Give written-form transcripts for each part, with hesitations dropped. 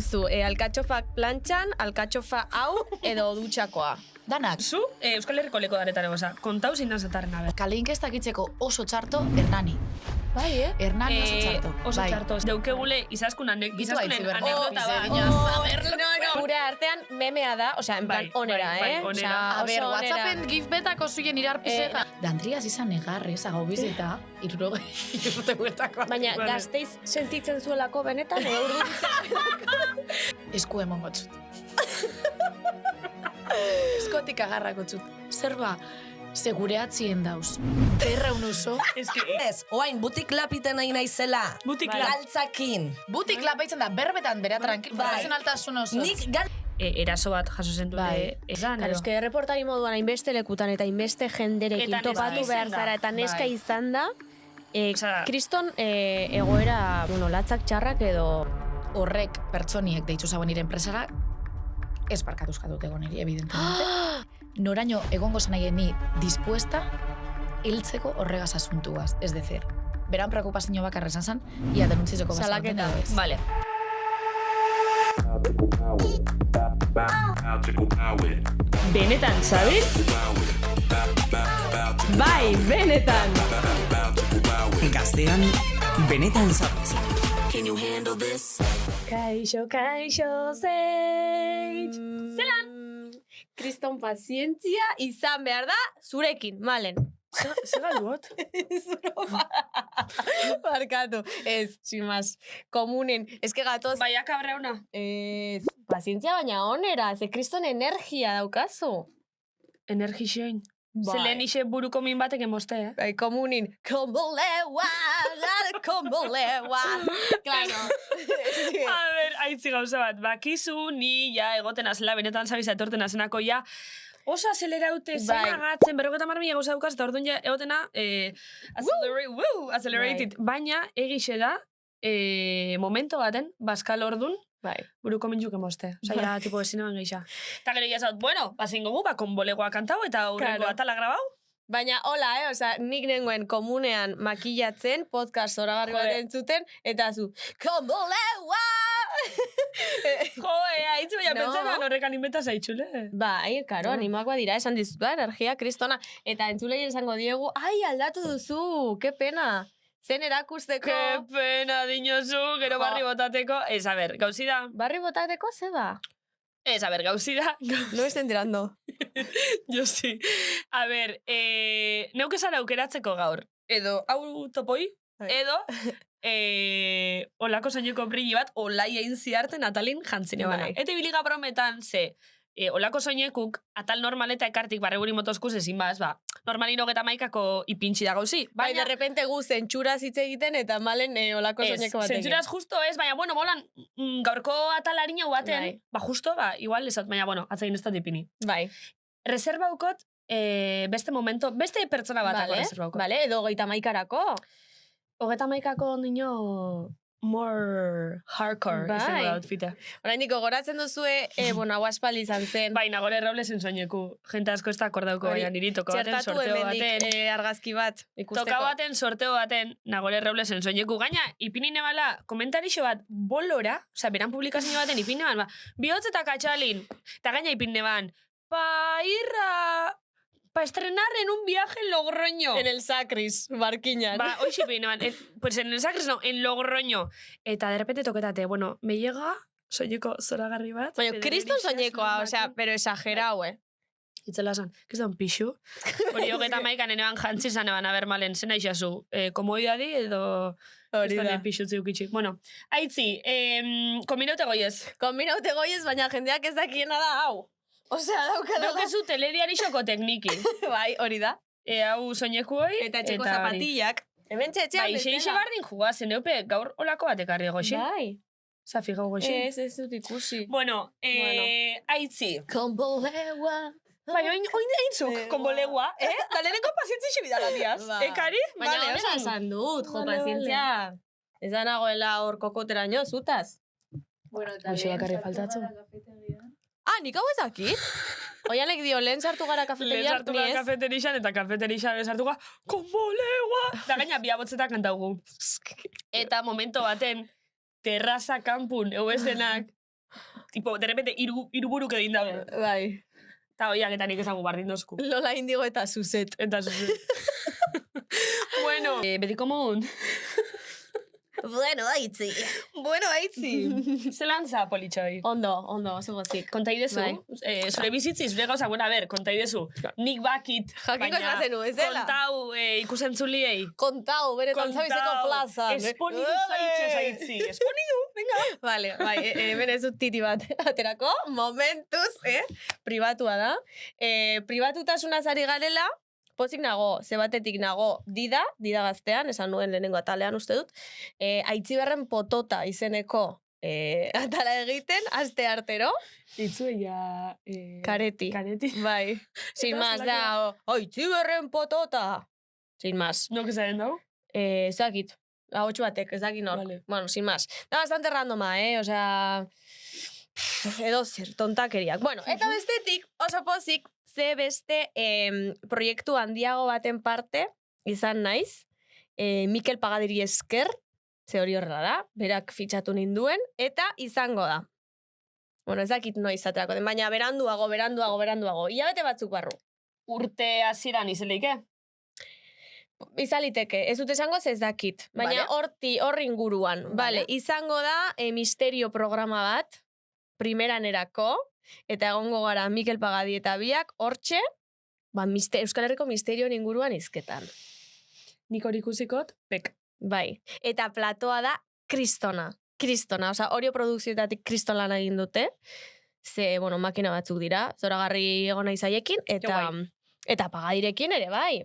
duzu? Alkatxofak plantxan, alkatxofa hau edo dutxakoa? Danak. Zu, Euskal Herriko leko daretan egoza. Kontau zindan zatarren abe. Kale inkestak itzeko oso txarto Hernani. Bai, Hernani oso txarto. Oso txarto. Deukegule izaskunen Bitu haitzi berri. anekdota bat. Gure artean memea da, osea, en plan onera, bai, onera. Osea, A ber, oso onera. WhatsAppen gif betako zuien irarpizeta. Dandriaz izan negarrez, agau bizita, 60 urte huertakoa. Baina Gasteiz sentitzen zuelako benetan, edo urdu? Esku emongo txut. Eskotik agarrako txut. Zer ba, segureatzien dauz. Terraun oso. Ez, oain, butik lapiten nahi naizela. Butik Galtzakin. Butik lapaitzen da, berbetan, bera tranquil, profesionaltasun oso. Nik eraso bat jaso zen dute Bai. esan. Claro, eske reportari moduan hainbeste lekutan eta hainbeste jenderekin Eta topatu neska behar izan da. zara eta neska Bai. izan da. Osea, Kriston egoera, latzak txarrak edo... Horrek pertsoniek deitzu zauen nire enpresara, ez parkatuzkatut egon niri, evidentemente. Noraino egongo zanaien ni dispuesta hiltzeko horregaz asuntuaz. Ez decir, beran preokupazio bakarra esan zen, ia denuntzitzeko Salaketa. Vale. Benetan, sabes? Bai, benetan! Gaztean, benetan zabez. Kaixo, kaixo, zeitz! Zelan! Kriston pazientzia izan behar da zurekin, malen. Zer galduot? Barkatu. Ez, sin más. Komunen. Ez que gatoz... Baia kabreuna. Ez, pazientzia baina onera. Ze kriston energia daukazu. Energixoin. Bai. Zelen ixe buruko min batek emoste, Bai, komunin. Kombolewa, kombolewa. Claro. A ber, aitzi gauza bat, bakizu ni ja egoten azela, benetan zabiza etorten azenako ja, oso azeleraute, zen Bai. agatzen, 50.000 gauza daukaz, eta orduan ja egotena, accelerated, baina egixe da, momento baten, baskal ordun, Bai. buruko mintzuk emoste. Osa, ja, tipo, ezinean geisha. Eta gero jazaut, bueno, bazingo gu, konbolegoa kantau, eta urrengo Claro. atala grabau. Baina, hola, osea, nik nengoen komunean makillatzen, podcast zoragarri bat Jode. entzuten, eta zu, kombolewa! Jo, haitzu, baina No. pentsan horrek animeta zaitxule. Bai, karo, No. animakoa dira, esan dizut, ba, energia kristona. Eta entzuleien esango diegu, ai, aldatu duzu, ke pena. Zen erakusteko... Ke pena dinozu, gero Jo. barri botateko. Ez, a ber, gauzi da. Barri botateko ze da? Ez, a ber, gauzi da. No estoy enterando. Jo, sí. A ber, neuke zara aukeratzeko gaur. Edo, hau topoi, Bai. edo, olako soineko brilli bat, olai egin ziarten atalin jantzine bana. Bai. Eta biliga brometan, ze, olako soinekuk atal normaleta ekartik barreguri motoskuz ezin baz, ba, normalin 31ko ipintxi da gauzi. Bai, de repente gu zentxuraz hitz egiten eta malen olako soineko batekin. zentzuraz justo ez, baina, bueno, molan, gaurko atalariño baten, Bai. ba, justo, ba, igual esat, baina, bueno, atzegin ez dut ipini. Bai, Reservaukot, beste momento, beste pertsona batako reservaukot. Vale, edo 31karako. 31ko nino more hardcore Bai. izango da outfita. Oraindik gogoratzen duzue, bueno, hau aspaldi izan zen. Bai, Nagore Roblesen soineku. Gente asko ez da akordauko, Hori, baina niri toka baten, Txertatu sorteo hemendik baten. argazki bat ikusteko. Toka baten, sorteo baten, Nagore Roblesen soineku. Gaina, ipinine bala, komentarixo bat bolora, osea, beran publikazio baten ipinine ban, ba, bihotz eta katxalin, eta gaina ipinine ban, pa estrenar en un viaje en Logroño. En el Sacris, barkiñan. Ba, hoxe ipinine ban, pues en el Sacres no, en Logroño. Eta de repente toketate, bueno, me llega soineko zoragarri bat. Baina, kriston soinekoa, osea, pero exagerau, Itzela zan, kriston pixu. Hori 31an eneban jantzi zan eban abermalen, zena ixazu, komodidadi edo... Hori da. Pixutzi ukitxi. Bueno, aitzi, kombinaute goiez. Kombinaute goiez, baina jendeak ez dakiena da hau. Osea, daukadala. Daukezu telediarixoko tekniki. Bai, hori da. Hau soinekuoi. Eta etxeko hori. zapatillak. Hemen txetxean Bai, ixe bardin jugua, zen eupe gaur olako bat ekarri goxi. Bai. Zafi gau goxi. Ez dut ikusi. Bueno, Bueno. aitzi. Kombolewa. Bai, oin eintzuk, konbolegua, Daleneko pazientzi xibidala diaz. Ba. Ekari? Baina Vale, hori esan dut, jo, Vale, pazientzia. Ez da nagoela hor kokoteraino, zutaz. Bueno, Hoxe bakarrik faltatzu. Ah, nik hau ez dakit? Oianek dio, lehen sartu gara Lehen kafeterian, sartu ni gara ez. kafeterixan, eta kafeterixan sartu gara, konbolegua! Eta gaina biabotzetak kantaugu. Eta momento baten, terraza kanpun, euezenak, tipo, de repente, iruburuk egin dabe. Bai. Eta oiak eta nik ezagu bardin dozku. Lola Indigo eta Zuzet. Eta zuzen. Bueno, betiko modun. Bueno, aitzi. Bueno, aitzi. Zelan za, politxoi? Ondo, oso gozik. Kontaidezu, Bai. zure bizitzi, zure gauza, bueno, a ber, kontaidezu. Nik bakit, Jakiko ez bazenu, ez dela? kontau ikusentzuliei. Kontau, bere tantzabizeko plazan. Esponidu zaitxe zaitzi. Esponidu, venga. Vale, bai, hemen ez dut titi bat aterako, momentuz, pribatua da. Pribatutasunaz ari garela, pozik nago, ze batetik nago dida gaztean, esan nuen lehenengo atalean uste dut, Aitziberren potota izeneko atala egiten, aste artero, Itzueia... kareti. Kareti. Bai, sin más, da, Aitziberren potota. Sin más. Nok ezaren dau? Zakit, ahotsu batek, ez dakit nork. Vale. Bueno, sin más. Da bastante randoma, osea... Edo zer, tontakeriak. Bueno, eta bestetik, oso pozik, ze beste proiektu handiago baten parte izan naiz, Mikel Pagadiri esker, ze hori horrela da, berak fitxatu ninduen, eta izango da. Bueno, ez dakit noiz aterako den, baina beranduago. Ilabete batzuk barru. Urte hasieran izeleike? Izaliteke, ez dut esango ze ez dakit. Baina hor inguruan. Vale, izango da misterio programa bat, primeranerako, eta egongo gara Mikel Pagadi eta biak, hortxe, Euskal Herriko misterioen inguruan izketan. Nik hori ikusikot, pek. Bai, eta platoa da kristona, osea, Orio produkzioetatik kriston lan egin dute, ze, bueno, makina batzuk dira, zoragarri egona izaiekin, eta Pagadirekin ere, bai,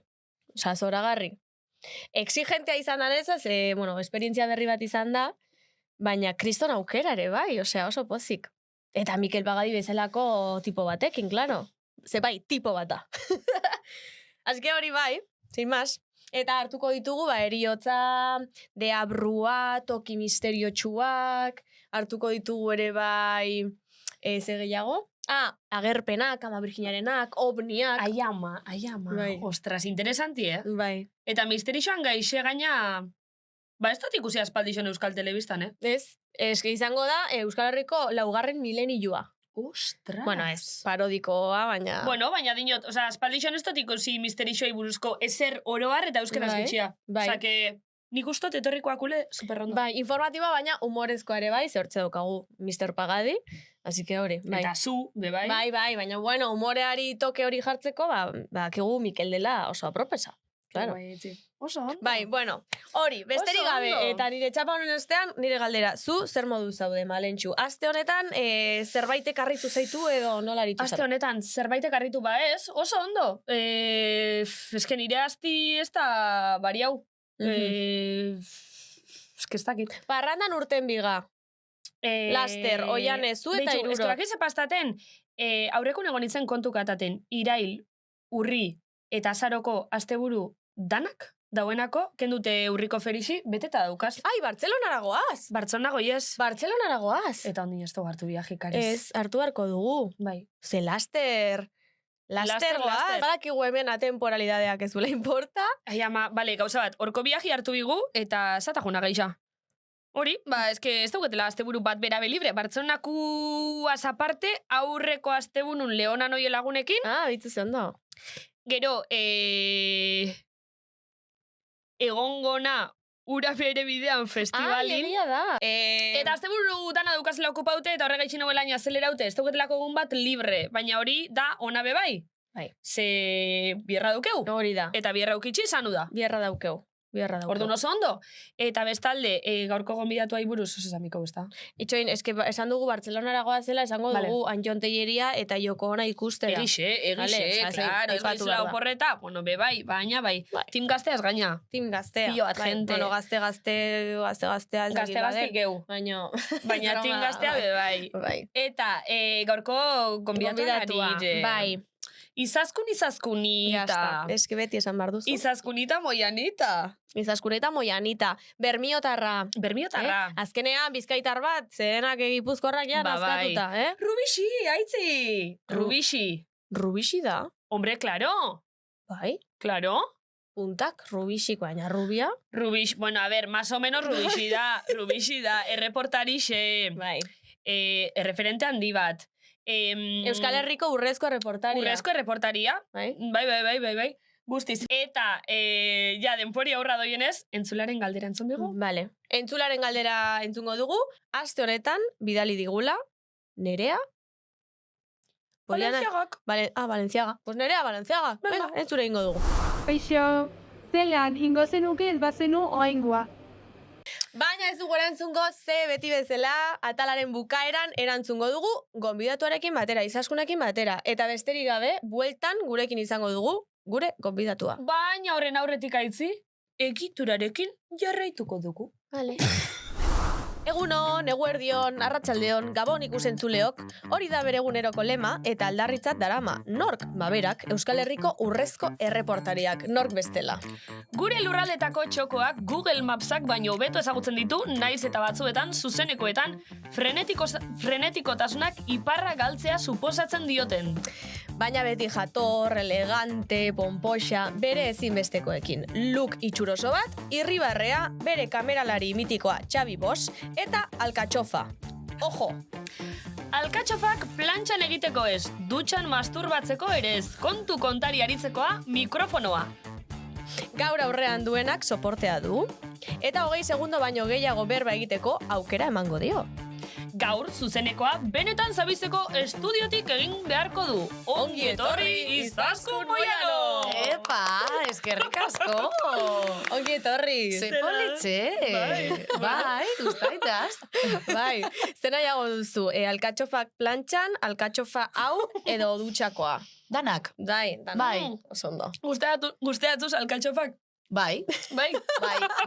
osea, zoragarri. Exigentea izan da neza, ze, bueno, esperientzia berri bat izan da, baina kriston aukera ere, bai, osea, oso pozik. Eta Mikel Pagadi bezalako tipo batekin, claro. Ze bai, tipo bata. Azke hori bai, sin más. Eta hartuko ditugu, eriotza, deabrua, toki misteriotsuak, hartuko ditugu ere bai, ze gehiago? Agerpenak, Ama Virginiarenak, ovniak. Aiama. Bai. Ostras, interesanti, Bai. Eta misterixoan gaixe gaina... ez dut ikusi aspaldixon Euskal Telebistan, Ez que izango da Euskal Herriko 4. milenioa. Ostras. Bueno, ez, parodikoa, baina... Bueno, baina dinot, aspaldixon ez dut ikusi misterixoei buruzko ezer oroar eta euskaraz gitxia. Bai. Que nik ustot etorrikoakule superrondo. Bai, informatiba, baina humorezkoa ere bai, ze hortze daukagu Mr. Pagadi, así que hori, bai. Eta zu, bai. Bai, baina bueno, humoreari toke hori jartzeko, kigu Mikel dela oso apropesa. Claro. Oso ondo. Bai, bueno, hori, besterik Oso gabe, ondo. eta nire txapa honen ostean, nire galdera, zu zer modu zaude, Malentxu? Aste honetan, zerbaitek harritu zaitu edo nola aritu Aste honetan, zerbaitek harritu ez, oso ondo. Eske nire asti ez da bariau. Eske ez dakit. Parrandan urten biga. Laster, oian ezu eta Beitu, iruro. eske bakiz pastaten, aurrekun egon itzen kontukaten, irail, urri eta azaroko asteburu danak, dauenako, kendute urriko ferixi, beteta daukaz. Ai, Bartzelonara goaz! Bartzonago, yes. Bartzelonara goaz! Eta ondin ez dugu hartu viajikariz. Ez, hartu harko dugu. Bai. Ze laster goaz. Badakigu hemen atemporalidadeak ez duela importa. Ai, ama, bale, gauza bat, orko viaji hartu bigu, eta zatajuna gaixa. Hori, eske ez dauketela asteburu bat berabe libre. Bartzonakuaz aparte, aurreko astebunun Leonan oie lagunekin. Bitzu ze ondo. Gero, egongona ura bere bidean festivalin. Egia da. Eta asteburu dana daukazela okupaute eta horregaitxin hauelain azeleraute. Ez dauketelako egun bat libre. Baina hori da ona bebai. Bai. Ze bierra daukeu. Hori da. Eta bierra ukitxi izanu da. Bierra daukeu. Orduan oso ondo. Eta bestalde, gaurko gonbidatu buruz, ez amiko, ez da? Itxoin, esan dugu Bartzelonara goazela, esango dugu Antxon Telleria eta Joko Ona ikustera. Egixe, claro, ez gaizela oporreta, bueno, bebai, baina bai. Tim gazteaz gaina. Tim gaztea. Pio bat gente. Bueno, gaztea. Gazte geu. Baina tim gaztea bebai. Bai. Eta gaurko gonbidatuan ari. Bai. Izaskunita. Eske beti esan behar duzu. Izaskunita moianita. Izaskuneta moianita. Bermiotarra. Azkenean, bizkaitar bat, zedenak egipuzkorrak ja nazkatuta, Rubixi, aitzi. Rubixi da? Hombre, claro. Bai? Claro. Puntak, rubixiko, baina rubia? Bueno, a ver, más o menos rubixi da. Erreportarixe. Bai. erreferente handi bat. Euskal Herriko urrezko reportaria. Urrezko erreportaria. Bai. Bai. Guztiz. Eta, denpori aurra doienez, entzularen galdera entzun dugu. Vale. Entzularen galdera entzungo dugu, aste honetan, bidali digula, Nerea? Valenciagak. Valenciaga. Pues Nerea Valenciaga. Venga, entzule ingo dugu. Kaixo, zelan, ingo zenuke ez bazenu oaingoa. Baina ez dugu erantzungo, ze beti bezala, atalaren bukaeran erantzungo dugu, gonbidatuarekin batera, izaskunekin batera. Eta besterik gabe, bueltan gurekin izango dugu, gure gonbidatua. Baina horren aurretik aitzi, egiturarekin jarraituko dugu. Vale. Egunon, eguerdion, arratsaldeon, gabon ikusentzuleok, hori da bere eguneroko lema eta aldarritzat darama. Nork, baberak, Euskal Herriko urrezko erreportariak, nork bestela. Gure lurraldetako txokoak Google Mapsak baino hobeto ezagutzen ditu, naiz eta batzuetan, zuzenekoetan, frenetikotasunak iparra galtzea suposatzen dioten. Baina beti jator, elegante, pompoxa, bere ezinbestekoekin. Look itxuroso bat, irribarrea, bere kameralari mitikoa Xabi Bosch, eta alkatxofa. Ojo! Alkatxofak plantxan egiteko ez, dutxan masturbatzeko ere ez, kontu kontari aritzekoa, mikrofonoa. Gaur aurrean duenak soportea du, eta 20 segundo baino gehiago berba egiteko aukera emango dio. Gaur zuzenekoa benetan zabizeko estudiotik egin beharko du. Ongi etorri Izaskun Moiano! Epa, eskerrik asko! Ongi etorri! Ze politxe! Bai, gustaitas. Bai, zer nahiago duzu, alkatxofak plantxan, alkatxofa hau edo dutxakoa. Danak. Bai. Oso ondo. Gusteatuz alkatxofak? Bai. Bai.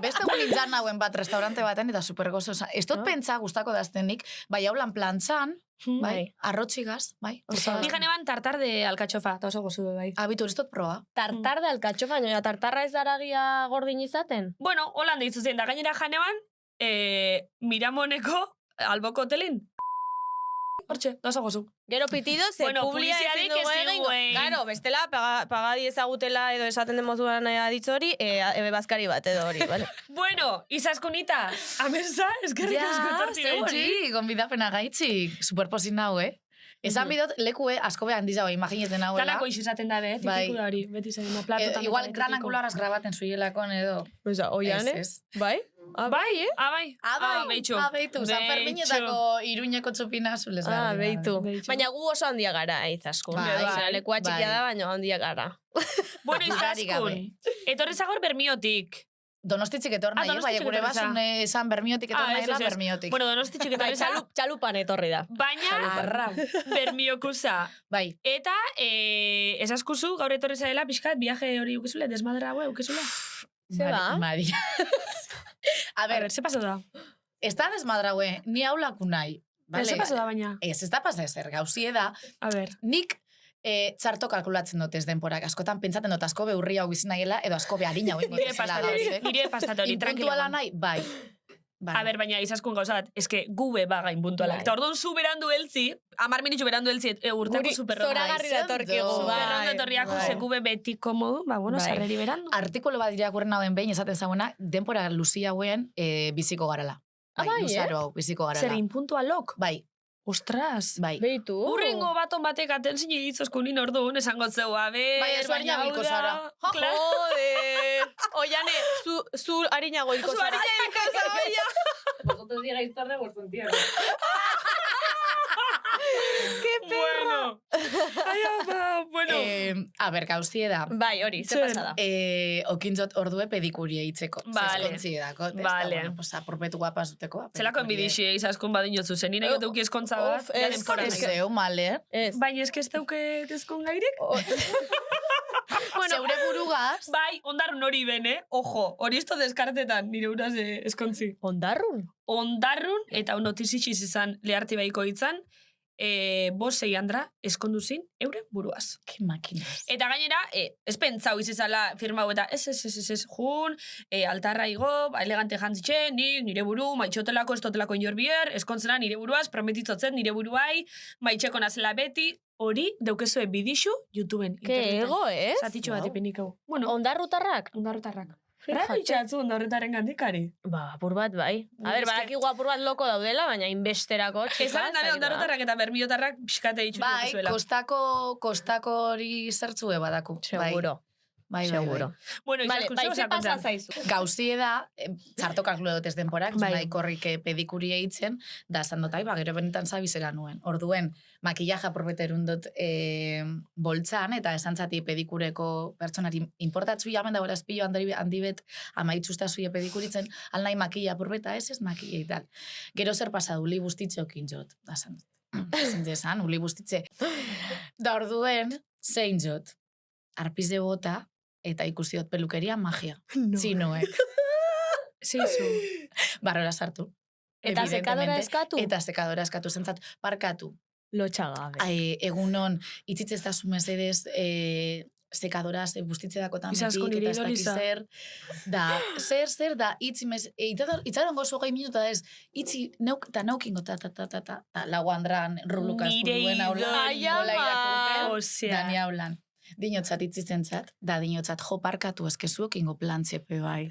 Beste egun nintzen nauen bat restaurante baten eta supergozo. Ez dut pentsa gustako daztenik, bai haulan plantzan, bai, arrotxigaz, bai. Ni janeban tartar de alkatxofa, eta oso gozu bai. Abitur, ez dut proa. Tartar de alkatxofa, baina tartarra ez daragia gordin izaten? Bueno, holan deitzu zen, da gainera janeban, Miramoneko alboko hotelin. Hortxe, da oso gozu. Gero pitido, ze Bueno, publia publiziarik ezin dugu ezin egin. guen. Claro, bestela, pagadi ezagutela edo esaten den mozuan aditz hori, ebe bazkari bat edo hori, vale? Bueno, Izaskunita, amerza, eskerrik asko etorti zeu gaitxi. hori, gonbidapena gaitxik. Superposin nau, Esan bidot, lekue asko behan dizau, imagineten hauela. Tanako izaten da, tipikula hori, beti zen, platotan. Igual gran angularaz grabaten zuielakon edo. Osa, oian, Bai? Bai, bai, behitxu. Beitu, San Ferminetako Iruñeko txupina zulez gara. Beitu. Baina gu oso handia gara, Izaskun. Bai. Lekua txikia da, baina handia gara. Bueno, Izaskun, etorri zagor Bermiotik. Donostitzik etor nahi, bai, gure basun esan Bermiotik etor nahi, Bermiotik. Bueno, Donostitzik etorri za. Txalupan etorri da. Baina, Bermiokuza. Bai. Eta, esaskuzu, gaur etorri zaela, pixkat, viaje hori ukizule, desmadra hau ukizule. Zeba? Maria. A ver, ze paso da? Ez da desmadraue, ni haulaku nahi. Ze paso da baina? Ez da pasa ezer, gauzie da. A ver. Nik txarto kalkulatzen dut ez denporak. Askotan pentsaten dut asko behurri hau bizin nahiela, edo asko beharina hau ingo dizela gauz. Nire pastatori, tranquila. Inpuntuala nahi, bai. A ber, baina Izaskun gauzat, eske gube bagain puntuala. Eta orduan zu berandu eltzi, 10 minutxu berandu eltzi, urteko superrondo. Zoragarri datorkigu, Superrondo etorriako, ze gube beti komodu, sarreri berandu. Artikolo bat irakurren hau den behin esaten zauena, denpora luzia hauen biziko garala. Bai, luzaro hau, biziko garala. Zer inpuntualok? Bai. Ostras. Bai. Beitu. Urrengo baton batek aten zine Izaskunin orduan esango zeu, a ber, bai, ez harina bilko zara. Joder. Oiane, zu harinago hilko zara. Zu harina hilko zara. Vosotros digáis tarde, vuestro entierro. ¡Qué perro! Bueno. A ber, gauzie da. Bai, hori, ze pasada. Okintzot ordue pedikurie hitzeko. Vale. Zeskontzi dako. Vale. Bueno, pues apurpetu guapazuteko. Zelako enbidixi Izaskun badinotzu zen, nire gauki eskontza bat. Zeu, male. Baina eske ez dauke tezkon gairek? Zeure burugaz. Bai, ondarrun hori ben, Ojo, hori esto deskartetan, nire uraz eskontzi. Ondarrun? Ondarrun, eta notizitxiz izan leharti baiko hitzan, bosei andra eskonduzin euren buruaz. Ke makinas. Eta gainera, ez pentsau izizala firmau eta ez, jun, altarra igo, elegante jantzitxe, nire buru, maitxotelako, estotelako inorbier, eskontzena nire buruaz, prometitzotzen nire buruai, maitxeko nazela beti, hori daukezue bidixu YouTubeen. Ke ego, Zatitxo bat ipenik hau. Bueno, ondarrutarrak? ondarrutarrak. Raro itxatzu onda horretaren gantikari. Ba, apur bat, bai. A ber, eske- badakigu apur bat loko daudela, baina inbesterako txika. Esan dame ondarrotarrak eta bermiotarrak pixkate itxu Bai, zuela. kostako hori zertzue badaku. Seguro. Bai, bai, Seguro. bai. Bueno, Vale, izaskun bai, zeu ze pasa sakontzan. zaizu. Gauzie da, txarto kalkulo dut ez denporak, Bai. bai. korrik pedikuria eitzen, da esan dut, ba, gero benetan zabizera nuen. Orduen, makillaja probeterun dut boltzan, eta esan zati pedikureko pertsonari importatzu jamen da, espillo handibet amaitzuzta zuie pedikuritzen, alnai makilla probeta, ez makilla y tal. Gero zer pasadu, uli bustitzeokin jot, da esan dut. Zintzezan, uli bustitze. Da orduen, zein jot, arpize bota, eta ikusiot pelukeria magia. Txinoek. Zeizu. Barrora sartu. Eta sekadora Evidentemente. eskatu? Eta sekadora eskatu zentzat, parkatu. Lotxagabe. Egunon, itzitzez da mesedez, sekadoraz bustitze dakotan Izaskun metik, nire eta ez dakiz idoliza. zer. Da, zer, da, itzaron gozo gai minuta da ez, itzi naukingo, ta, lau andran, rulukaz, Nire buruen aula, Ai, bola ama. irakurten, Osea. Dani aulan. Dinotzat itzitzen zat, da dinotzat jo parkatu eskezuok ingo plantzepe bai.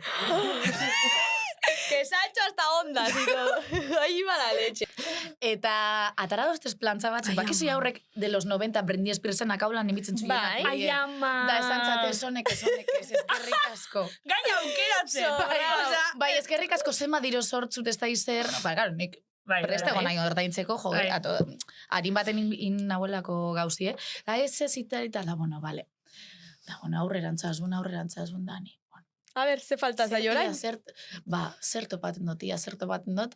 Que se ha hecho hasta ondas y todo. Ahí va la leche. Eta atara dostez plantza batzuk, bakizu aurrek de los 90 Britney Spearsen akaulan imitzen zuienak. Bai. Ai, ama. Da esan zate esonek, eskerrik asko. Gaina aukeratzen. Bai, eskerrik asko zema diro sortzut ez da izer. Ba, claro, nik Bai, preste bai. gona ordaintzeko, jo, Bai. harin baten nahuelako gauzie. Da ez eta da, bueno, vale. Da, bueno, aurrerantzazun, Dani. A ver, ze falta zaio orain. Zer topaten dut, zer topaten dut.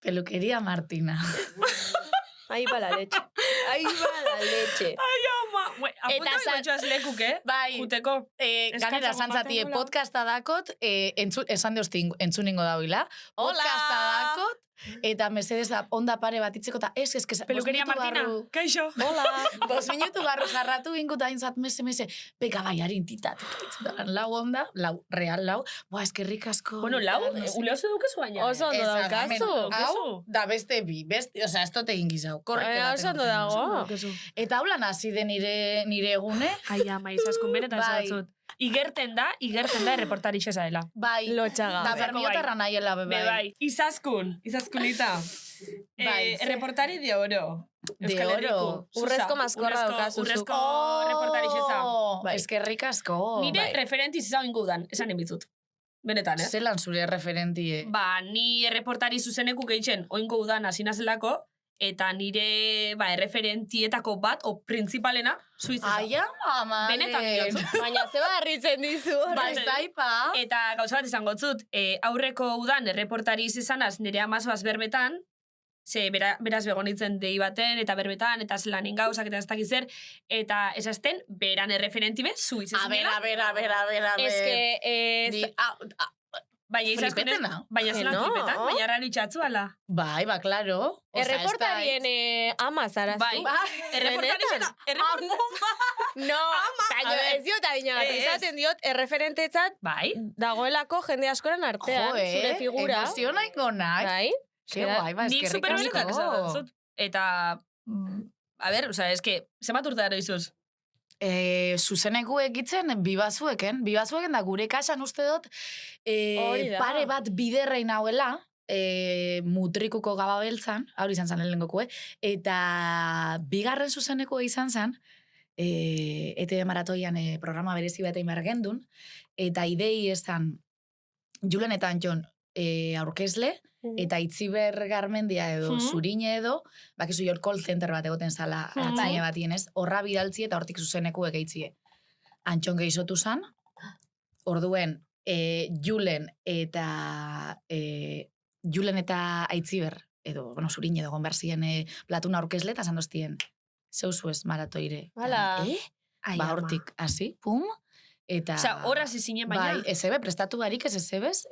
Peluqueria Martina. Ahí va la leche. Ahí va la leche. Ama, apunta Eta bitxoaz lekuk, Bai, Juteko. ganera Eskatzako zantzatie baten nola? podcasta dakot, esan deozti entzuningo dauila. Hola! Podcasta dakot, eta mesedez da onda pare bat itzeko, eta ez, Pelukeria Martina. Kaixo. Hola, 5 minutu barru jarratu ingo da inzat mese, beka bai, harin titat. Lau onda, real, boa, eskerrik asko. Bueno, lau, tal, no sé. ule oso dukezu baina. Oso ondo daukazu. Hau, da beste bi, osea, ez dut egin gizau. Baina oso ondo dago. Eta haulan hasi de nire egune, Ai, ama, izaskun benetan Bai. zatzut. Igerten da, erreportari xezaela. bai, Lotxagabe. da bermiotarra naiela Be bai. bai. Izaskunita. Bai. Reportari de oro. De Euskal oro. Herriko. Urrezko Susa, maskorra daukazu zuk. Urrezko reportari xeza. Bai. Eskerrik asko. Nire bai. referenti izan ingo udan, esan emitzut. Benetan, Zelan zure referentie. Ba, ni erreportari zuzeneku gehitzen oingo udan hasinazelako, eta nire erreferentietako bat, o principalena, suiza. Aia, mama. Benetan diotzu. Baina ze harritzen dizu. Ba, ez daipa. Eta gauza bat izango zut, aurreko udan erreportari izanaz nire amazoaz berbetan, ze beraz begonitzen dei baten, eta berbetan, eta zelanin gauzak, eta ez dakiz zer, eta esazten, beran erreferenti be, suiz A ver. Es que... Baina izazkun ez, Flipetena. baina zelan No. flipetan, baina raro itxatzu ala. Bai, ba, claro. Osea, Erreportarien ama zara zu. Bai, erreportari zena, No, baina ez diot adina bat. Ez. Izaten diot, erreferentetzat Bai, dagoelako jende askoren artean, zure figura. Emozionaik gonak. Bai? Ke guai, ba, nik eskerrik superbenetan asko. esan zut. Eta, a ber, oza, eske, zemat urte dara izuz? Zuzeneku egitzen bibazueken da gure kasan uste dut Hori da. pare bat biderrein hauela, mutrikuko gababeltzan, hau izan zen lehenengokue, eta bigarren zuzeneko izan zen, ETV Maratoian programa berezi bat egin behar gendun, eta idei ezan Julen eta Antion aurkezle, eta Itziber Garmendia edo Zurine edo, bakizu jor call center bat egoten zala atzine batien ez, horra bidaltzi eta hortik zuzeneku egeitzie. Antxon gehizotu zan, orduen Julen eta Aitziber, edo, bueno, Zurine edo gonberzien platuna aurkezle, eta zandoztien, zeuzu ez maratoire. Hala. Ba, hortik, hasi, pum, eta... Osa, horra zizinen baina. Bai, ezebe, prestatu barik ez ezebez,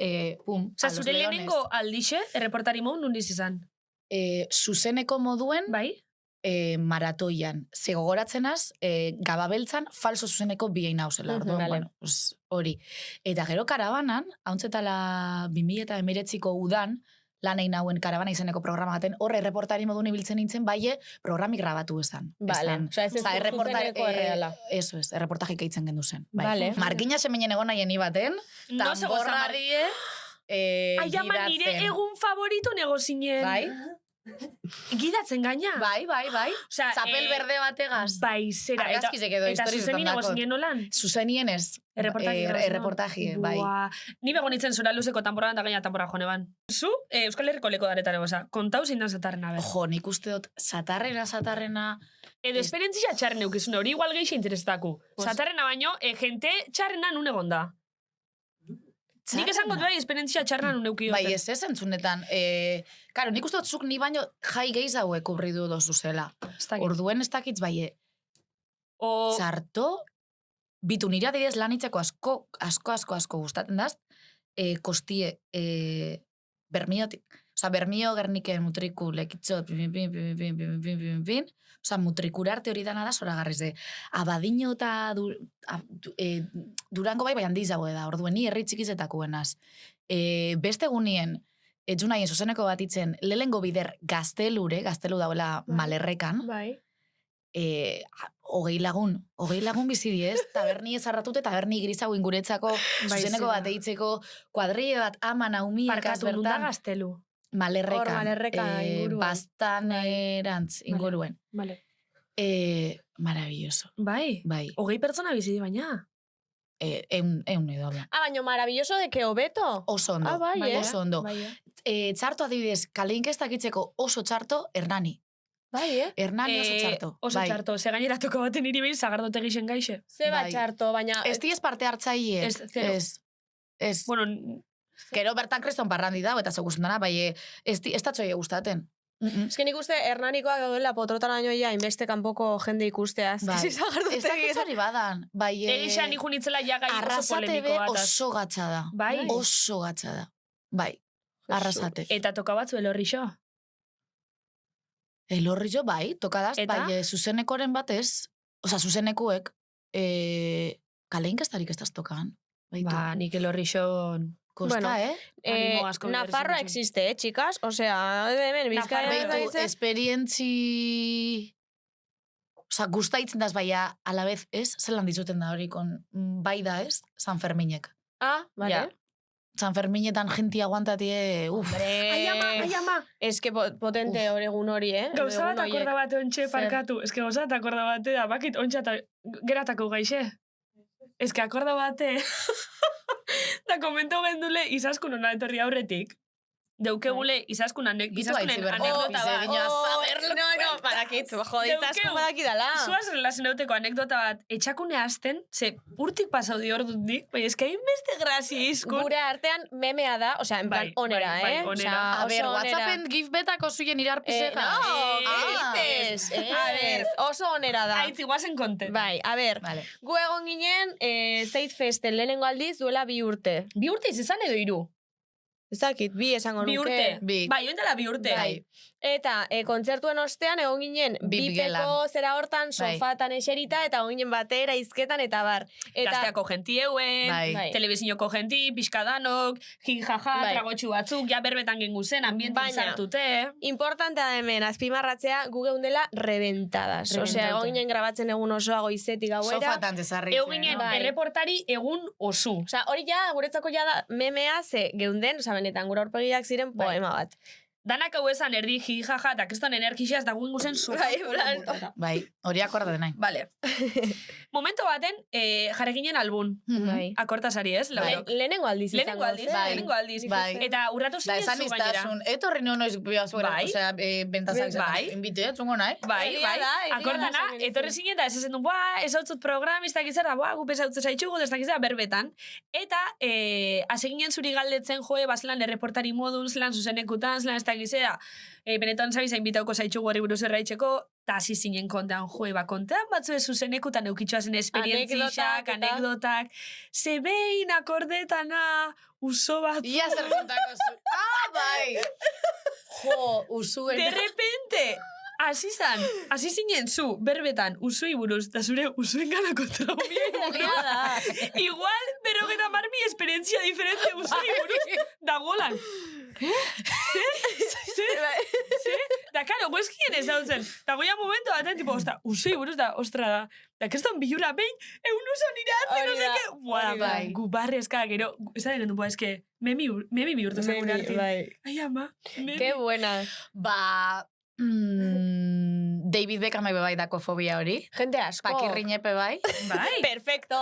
pum, Osa, a los zure leones. lehenengo aldixe, erreportari moun, nundiz izan? Zuzeneko moduen, Bai? maratoian. Ze gogoratzenaz, gababeltzan, falso zuzeneko biein nauzela. Mhm, Orduan, vale. bueno, hori. Eta gero karabanan, hauntzetala 2019ko udan, lan egin hauen karabana izeneko programa baten, horre erreportari modun ibiltzen nintzen, bai programik grabatu esan. Vale. Osea, ez zuzeneko erreala. Eso es, erreportajik eitzen gendu zen. Bai. Vale. Markina seminen egon nahien ibaten, No se goza mar- tamborradie, Ai, ama, nire egun favorito negozinen. Bai, Gidatzen gaina. bai. Osea, Txapel berde bategaz. Bai, zera. Argazkizek edo Eta historiz zuzenin esan dakot. negozinen nolan. Zuzenien ez. Erreportaji, bai. Buah. Ni begonitzen zora luzeko tamborran da gaina tamborra jone ban. Zu, Euskal Herriko leko daretan egoza. Kontau zein dan zatarrena, ber. Jo, nik uste dut, satarrena... Edo esperientzia txarren eukizune, hori igual geixe interestaku. Zatarrena baino, jente txarrena nun egon da. Nik esango bai, esperientzia txarrena nun eukioten. Bai, ez entzunetan. Karo, nik uste dut zuk ni baino jai gehiz hauek kubridu dozu zela. Orduen ez dakitz bai, O... txarto, bitu nire adibidez lanitzeko asko gustaten daz, kostie, bermiotik. Osa, bermio gernike mutriku lekitzot, pin, osa, mutrikura arte hori dana da, zoragarriz de, abadino eta Durango bai handiz dago da, orduen ni herri txikizetakuenaz. Beste gunien, etxun nahien zuzeneko bat itzen, lehengo bider gaztelu dauela malerrekan, Bai. hogei lagun bizi diez, taberni ezarratute, taberni grisau inguretzako, zuzeneko bat eitzeko, kuadrille bat ama naumi, Parkatu nunda gaztelu. Malerrekan. Hor, Malerreka inguruan. Bastanerantz inguruen. Vale. Maravilloso. Bai. Bai. 20 pertsona bizi di baina. Eun edo habla. Baina maravilloso de que hobeto. Oso ondo. Bai, Oso ondo. Txarto adibidez, kaleinkestakitzeko oso txarto Hernani. Bai, Hernani oso txarto. Oso Bai. txarto. Ze gainera toko baten iri behin zagardote gixen gaixe. Zeba Bai. txarto, baina... Ez diez parte hartzaile. Ez, zero. Ez. Bueno, Gero bertan kriston parrandi dago, eta zeu dana, bai, ez datzoie gustaten. Ez que nik uste Hernanikoak gaudela potrotaraino ja, inbeste kanpoko jende ikustea. Bai. Ez Ez dakitz hori badan. Bai, egisa nik unitzela ja gai oso Arrasate be polemiko bat. oso gatza da. Bai. Oso gatza da. Bai. Arrasate. Eta toka batzu elorri xo. Elorri jo, bai, tokadaz, Eta? bai, zuzenekoren batez, oza, zuzenekuek, kaleinkastarik ez tokan. Baitu. Ba, nik elorri xo... Kosta, bueno, Animo asko Nafarroa bideratzen existe, chicas? Osea, hemen, Bizkaia Nafarroa Baitu, esperientzi... Osa, gustaitzen daz baia, alabez, ez? Zelan dizuten da hori, bai da, ez? San Ferminek. Ah, vale. Ja. San Ferminetan jenti aguantatie, Ai ama! Ez que potente hori egun hori, Gauza bat Egun horiek. akorda bate ontxe Zer? parkatu. Ez que gauza bat akorda bate da, bakit ontsa eta geratako gaixe. Ez que akorda bate... da komento gendule izaskun hona etorri aurretik. Deukegule izaskunen anekdota bat. No, badakit, joditazko badakidala. Zuaz relazen euteko anekdota bat, etxakune hasten, ze urtik pasau di ordundik, bai, eske hainbeste grazia izkun. Gure artean memea da, osea, en plan Bai, onera, bai, bai, onera. Osea, A ber, oso onera. WhatsAppen gif betako zuien irarpizeka. ¿Qué dices? A ver. Oso onera da. Aitzi guazen konten. Bai, a ber, Vale. gu egon ginen, Zeit Festen lehenengo aldiz duela 2 urte. 2 urte izan edo 3? Ez dakit, 2 esango nuke. 2 urte. Bi. Bai, joan dela 2 urte. Bai. Eta kontzertuen ostean egon ginen Bip bipeko gelan. zera hortan Bai. sofatan eserita eta egon ginen batera izketan eta bar. Eta Gazteako genti euen, Bai. Bai. telebizinoko genti, pixkadanok, jijaja, Bai. tragotxu batzuk, ja berbetan gengu zen, ambientin Baina- sartute. importantea da hemen azpimarratzea gu geundela reventadas. Osea, Reventauta. egon ginen grabatzen egun osoa goizetik gauera. Sofatan desarritzen. Ego ginen Bai. erreportari egun osu. Osea, hori ja, guretzako ja da memea ze geunden, osea, benetan, gure aurpegiak ziren Bai. poema bat. Danak hau esan erdi jijaja eta kriston energixaz da guen guzen sofan. Bai, plan. Bai, hori akorda denai. Vale. Momento baten, jarri ginen albun. Bai. Akortasari ez? Bai, Lauro. lehenengo aldiz izango. Lehenengo aldiz, Bai. lehenengo aldiz. Bai. Eta urratu Da, zinen esan zu gainera. iztasun, etorri nio noiz zuera, Bai. osea, bentazak Bai. invite, zungo nahi. Bai, Egia bai. da, egia Akordana, da, esan etorri genizun. zinen eta ez ezen du, buah, ez hau zut program, ez dakiz zara, buah, gupez hau zaitxugu, ez dakiz zara, berbetan. Eta, hasi ginen zuri galdetzen joe, bazelan erreportari modun, zelan zuzenekutan, zelan ez dakiz zara, benetan zabiza inbitauko zaitxugu hori buruz erraitxeko, eta hasi zinen kontean joe, kontean batzu ez zuzenekutan eukitxoa zen esperientzixak, Anekdotak eta- anekdotak, ze behin akordetana, uso bat. Ia zer kontako zu. Ah, bai! Jo, usuen. De repente, hasi zinen zu, berbetan, usui buruz, eta zure usuen ganako traumia Egia da. igual, pero geta marmi esperientzia diferente usui buruz, da golan. Da, karo, weskien ez dautzen. Da, goia momentu baten, tipo, usei buruz da, ostra da. Da, keston bilura behin, egun oso nire atzen, no seke. Buah, gu barrezka, gero, ez da gendu, eske, memi bihurtu zen gure artin. Ai, ama, memi. Qué buena. Ba, David Beckham bai dako fobia hori. Gente asko. Pakirrinepe bai. Bai. Perfecto.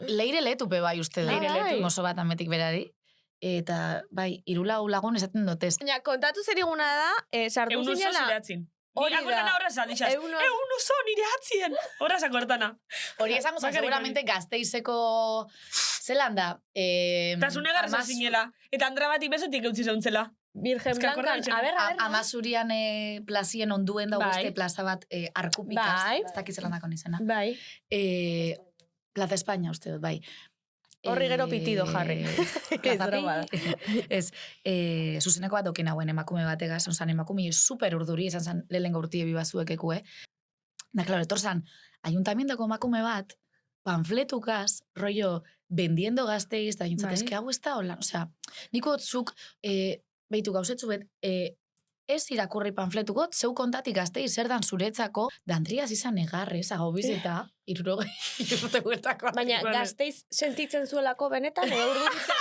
Leire letupe bai uste da. Leire letu. Mozo bat ametik berari. Eta, bai, 3 lagun esaten dotez. Baina, kontatu zer iguna da, sartu Egun oso zinela... zure atzin. Hori Nire akortana da. horra saldixaz. Egun oso nire atzien. Horra akortana. Hori esango zen, Bakarrik seguramente Gasteizeko... Zelan da? Eta zune garza zinela. Eta Andra bati besotik eutzi zauntzela. Virgen Ez que Blanca, akordatzen. a ver. Amazurian plazien onduen dago Bai. beste plaza bat arkupikaz. Bai. Ez dakit zelan dako nizena. Bai. Plaza España, uste dut, bai. Horri gero pitido jarri. Plaza broma Pi. Ez, zuzeneko bat dokin hauen emakume bategaz, onzan emakume super urduri, esan zan lehengo urtie bibazuekekue. Da, klaro, etorzan, ayuntamientoko emakume bat, panfletukaz, rollo, vendiendo Gasteiz, da jintzat, Bai. eske hau ez da hola, osea, niko otzuk, behitu gauzetzu bet, ez irakurri panfletukot, zeu kontatik Gasteiz zer dan zuretzako, dandriaz izan egarrez, agau bizita, 60 urte guetako. Baina, Vale. Gasteiz sentitzen zuelako benetan, edo urduritzen.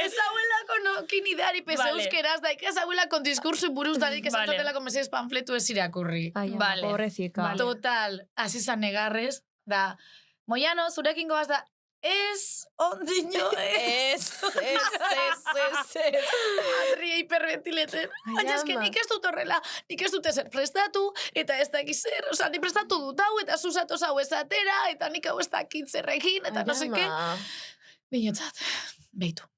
Ez hauelako nokin ideari pese Vale. euskeraz, daik ez hauelako diskursu buruz darik Vale. esatzatelako mesedez panfletu ez irakurri. Ai, Vale. pobrecika. Vale. Total, hasi zan negarrez, da, Moiano, zurekin goaz da, ez, ondino, ez. Adria hiperbentileten. Baina eske nik ez dut horrela, nik ez dut ezer prestatu, eta ez dakiz zer, oza, ni prestatu dut hau, eta zuzatoz hau esatera, eta nik hau ez dakit zerrekin, eta no seke. Binotzat, behitu.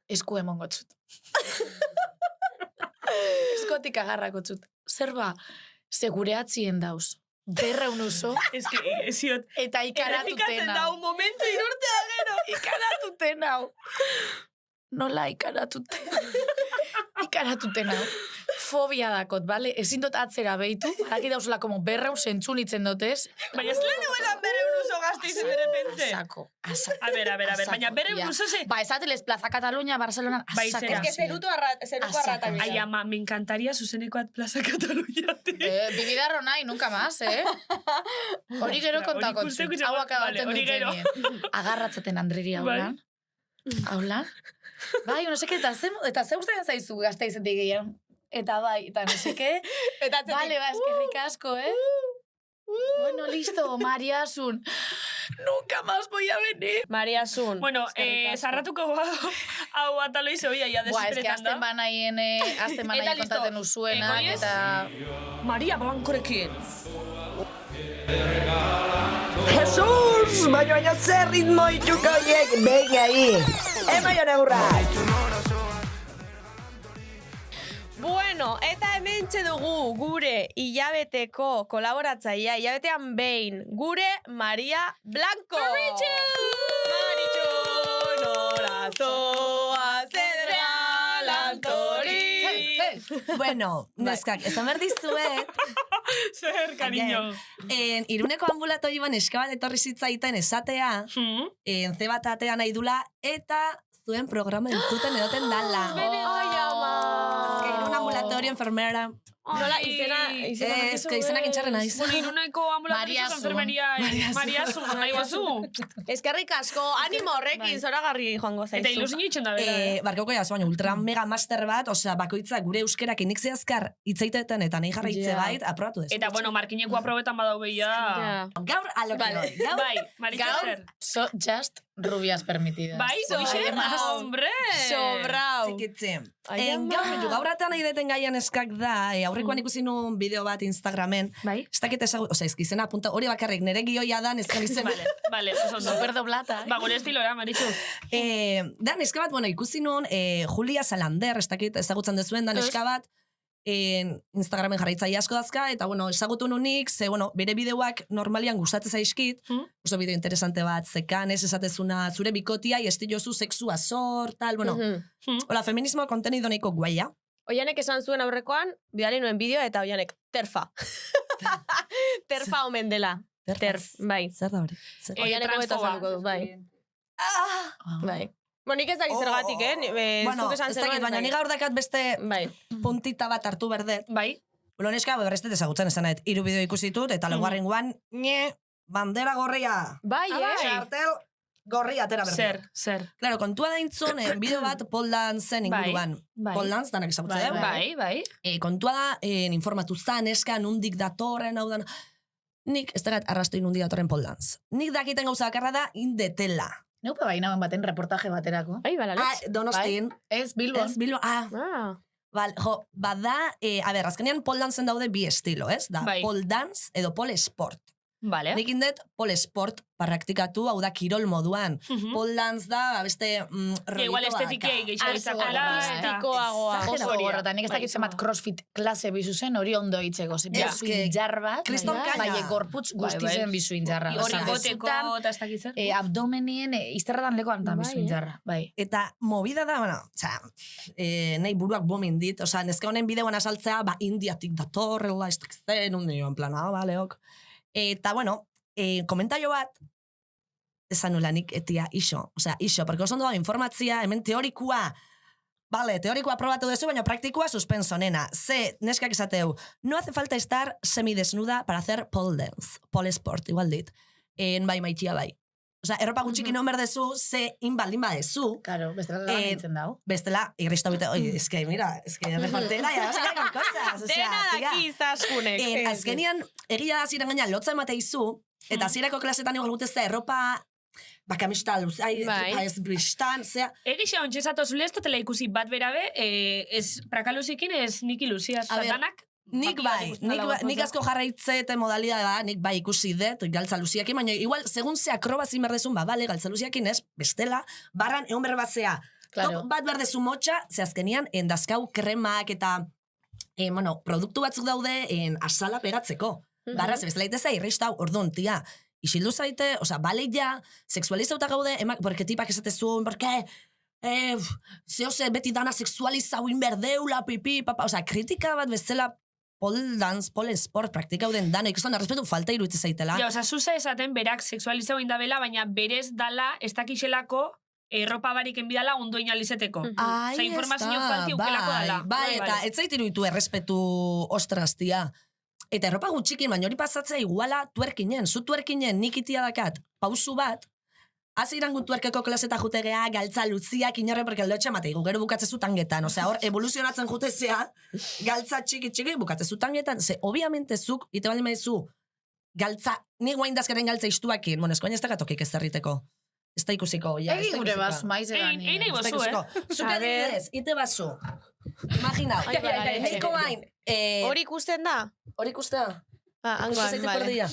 Esku emongo txut. Eskotik agarrako txut. Zer ba, segureatzien dauz. Berreun oso, Ez que, eziot. eta Errepikatzen ikaratuten da hau. un momento irurtea gero. Ikaratuten hau. Nola ikaratuten? Ikaratuten hau. Fobia dakot, bale? Ezin dut atzera behitu, badaki dauzela como berreun zentzunitzen dotez. Baina ez lehen eguelan bere unuso Gasteizen de repente. Asako. A ver, baina bere unuso ze... Ba, esatelez Plaza Cataluña, Barcelona, Bai, asako. zera. Es que zeruko arrata. Asako. Ai, ama, me encantaría Zuzenekoat Plaza Cataluña. Bibidarro nahi, nunca más, Hori gero Ostra, kontako hori ikusteko txut. izan Hau bat, akabaten vale, hori gero. duten. Agarratzaten Andriri haulan. Haulan. Bai, no seke, eta ze ustean zaizu Gasteizetik gehien. Eta bai, eta no seke. Eta Vale, ba, eskerrik asko, Bueno, listo, Maria Asun. Nunca más voy a venir. Maria Sun. Bueno, zarratuko hau atalo izo ia Buah, eske desesperetan azten da. banaien, Eta listo. kontaten usuenak, Goiez? eta... Maria Blancorekin. Jesus, baina zer ritmo ituko hiek, venga ahí. Emaio neurra. Bueno, eta hementxe dugu gure hilabeteko kolaboratzailea, hilabetean behin, gure Maria Blanco. Maritxu! Norazoa zedra lantori. Bueno, neskak, esan behar dizuet, Zer, cariño. Iruneko ambulatoioan eska bat etorri zitzaiten esatea, ze bat atea nahi dula, eta zuen programa entzuten edoten dala. Ai, ama. Que Irun ambulatorio, enfermera. Nola, izena Ez, que izenak intxarren naiz. Bueno, Iruneko Maria ambulatorioko Sun. enfermeria. Maria Sun, nahi bazu. Eskerrik asko, animo horrekin, zoragarri joango zaizu. Eta ilusio itxen da, bera. Barkoko jazu, baina ultra mega master bat, osea, bakoitza gure euskerak inik zehazkar hitzaitetan eta nahi jarraitze Ja. bait, aprobatu dezu. Eta, bueno, markineko aprobetan badau behia. Ja. Gaur alokero, gaur Bai, Maritza Gaur, zer. so just rubias permitidas. Bai, hoxe, hombre. Sobrau. Txikitzen. Ai, ama. Gaur atan nahi deten gaian eskak da, aurrekoan ikusi nuen bideo bat Instagramen, Bai. ez dakit osea, izkizena apunta, hori bakarrik nire gioia da, neskan izen. Vale, oso ondo. Super doblata, Ba, gure estilora, Maritxu. Da, neska bat, bueno, ikusi nuen, Julia Salander, ez dakit ezagutzen dezuen, da neska bat, Instagramen jarraitzaile asko dazka, eta, bueno, ezagutu nunik, ze, bueno, bere bideoak normalian gustatzen zaizkit, oso bideo interesante bat, zekan, ez esatezuna, zure bikotia, estilozu sexua zor, tal, bueno, hola, feminismo kontenido nahiko guaia. Oianek esan zuen aurrekoan, bidali nuen bideo eta oianek, terfa. Terfa omen dela. Terf, bai. Zer da hori? Oianek hobeto transfoba. azalduko du, bai. Bai. Nik ez dakit zergatik, Bueno, zuk esan ez dakit, baina ni gaur dakat beste Bai. puntita bat hartu berdet. Bai. Bueno, neska, berreztet ezagutzen esanet, 3 bideo ikusi ditut, eta laugarrengoan, bandera gorria. Bai, Xartel gorria atera berdet. Zer. Claro, kontua da intzonen, bideo bat pole dance inguruan. Bai. Pole dance, danak ezagutzen, Bai. Kontua da, informatu zan, neska, nundik datorren, hau da... Nik, ez dagat arrasto inundik datorren pole dance. Nik dakiten gauza bakarra da, indetela. Neupe baina baten reportaje baterako. Bai, bala, Donostin. Ez, Bilbon. Ez, Bilbo, Bal, bada, a ber, azkenean pole dancen daude bi estilo, ez? Da, Bai. pole dance edo pole sport. Vale. Nik indet pole sport praktikatu, hau da kirol moduan. Pole dance da, beste Igual estetikei gehiago izakala. Artistikoagoa. Oso gogorra, eta nik ez dakit zenbat crossfit klase bizu zen, hori ondo hitzeko. Bizu injar bat, Kriston kaina. bai, gorputz guztizen bizu injarra. Hori goteko, eta ez dakit zer. Abdomenien, izterratan lekoan eta bizu injarra, bai. Eta movida da, bueno, nahi buruak bomin dit, neska honen bideoan asaltzea, indiatik datorrela, ez dakizten, en plan, baleok. Eta, bueno, komentario bat, esan nulanik, etia, iso, porque oso ondo da informatzia, hemen teorikoa, teorikoa probatu dezu, baina praktikoa suspenso, nena. Neskak esateu, no hace falta estar semidesnuda para hacer pole dance, pole sport, igual dit. Bai, maitia bai. Erropa gutxikin hon berdezu, inbaldin badezu. Claro, bestela lan nintzen dau. Bestela, irrista bite, oi, eske, mira, eske, repartela, ya, vas a con cosas. Dena daki izaskunek. Azkenian, egia da ziren gaina, lotza emate izu, eta zirako klasetan igual gutezta erropa, bakamista luz, ez bristan, zea. Egixa, ontxezatoz lehestotela ikusi bat berabe, ez prakaluzikin ez nik ilusiaz, danak. Nik asko jarraitzete modalidad da, nik bai ikusi dut, galtza luziakin, baina igual, segun ze akrobazin berdezun, bale, galtza luziakin ez, bestela, barran egon berbatzea. Top bat berdezu motxa, ze azkenian, endazkau kremak eta, produktu batzuk daude, asala pegatzeko. Barra, ze bestela iteza, irrista, orduan, tia, isildu zaite, bale ja, seksualizauta gaude, porque tipak esatezun, porque... zehose beti dana seksualizau inberdeula, pipi, papa, kritika bat bezala pole dance, pole sport praktikau den dana, ikusten respetu falta iruditzen zaitela. Ja, zuza esaten berak seksualizau indabela, baina berez dala, ez dakixelako, erropa barik enbidala ondo inalizeteko. Informazio falti ukelako dala. Bai, eta ez zait iruditu errespetu ostraztia. Eta erropa gutxikin, baina hori pasatzea iguala tuerkinen, zu tuerkinen nik itia dakat, pausu bat, hazi irangu tuerkeko klaseta jutegea, galtza luziak, inorre, porque lotxe matei, gero bukatzezu tangetan, hor, evoluzionatzen jutezea, galtza txiki, bukatzezu tangetan, obviamente zuk, ite baldin maizu, galtza, ni guain dazkaren galtza istuakin, eskoain ez da gatokik ez derriteko. Ez da ikusiko, ja. Egi gure bazu, maiz egan. Egin igozu, Zuka adibidez, ite bazu. Imagina, neiko bain. Hori ikusten da? Hori ikusten da? Angoan, bale.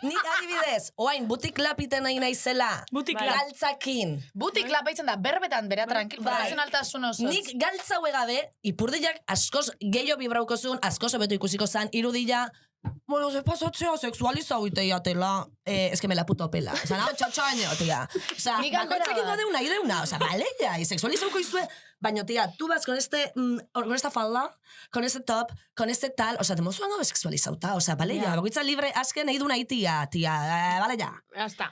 Nik adibidez, oain, butik lapiten nahi naizela. Butik lap. Galtzakin. Butik lapaitzen da, berbetan, bera tranquil. Profesion altasun osoz. Nik galtza huegabe, ipurdiak askoz gehiago bibrauko zuen, askoz obetu ikusiko zan, irudila, bueno, se pasatzea seksualizau iteiatela, es que me la puto pela. Nao, txatxaino, tia. Bakoitzakin deuna, ideuna. Bale, ja, seksualizauko izue, baina, tia, tú vas con esta falda, con este top, con este tal, demozu hango sexualizauta, bale, ja, bakoitza libre, azken nahi duna itia, bale, ja. Hasta.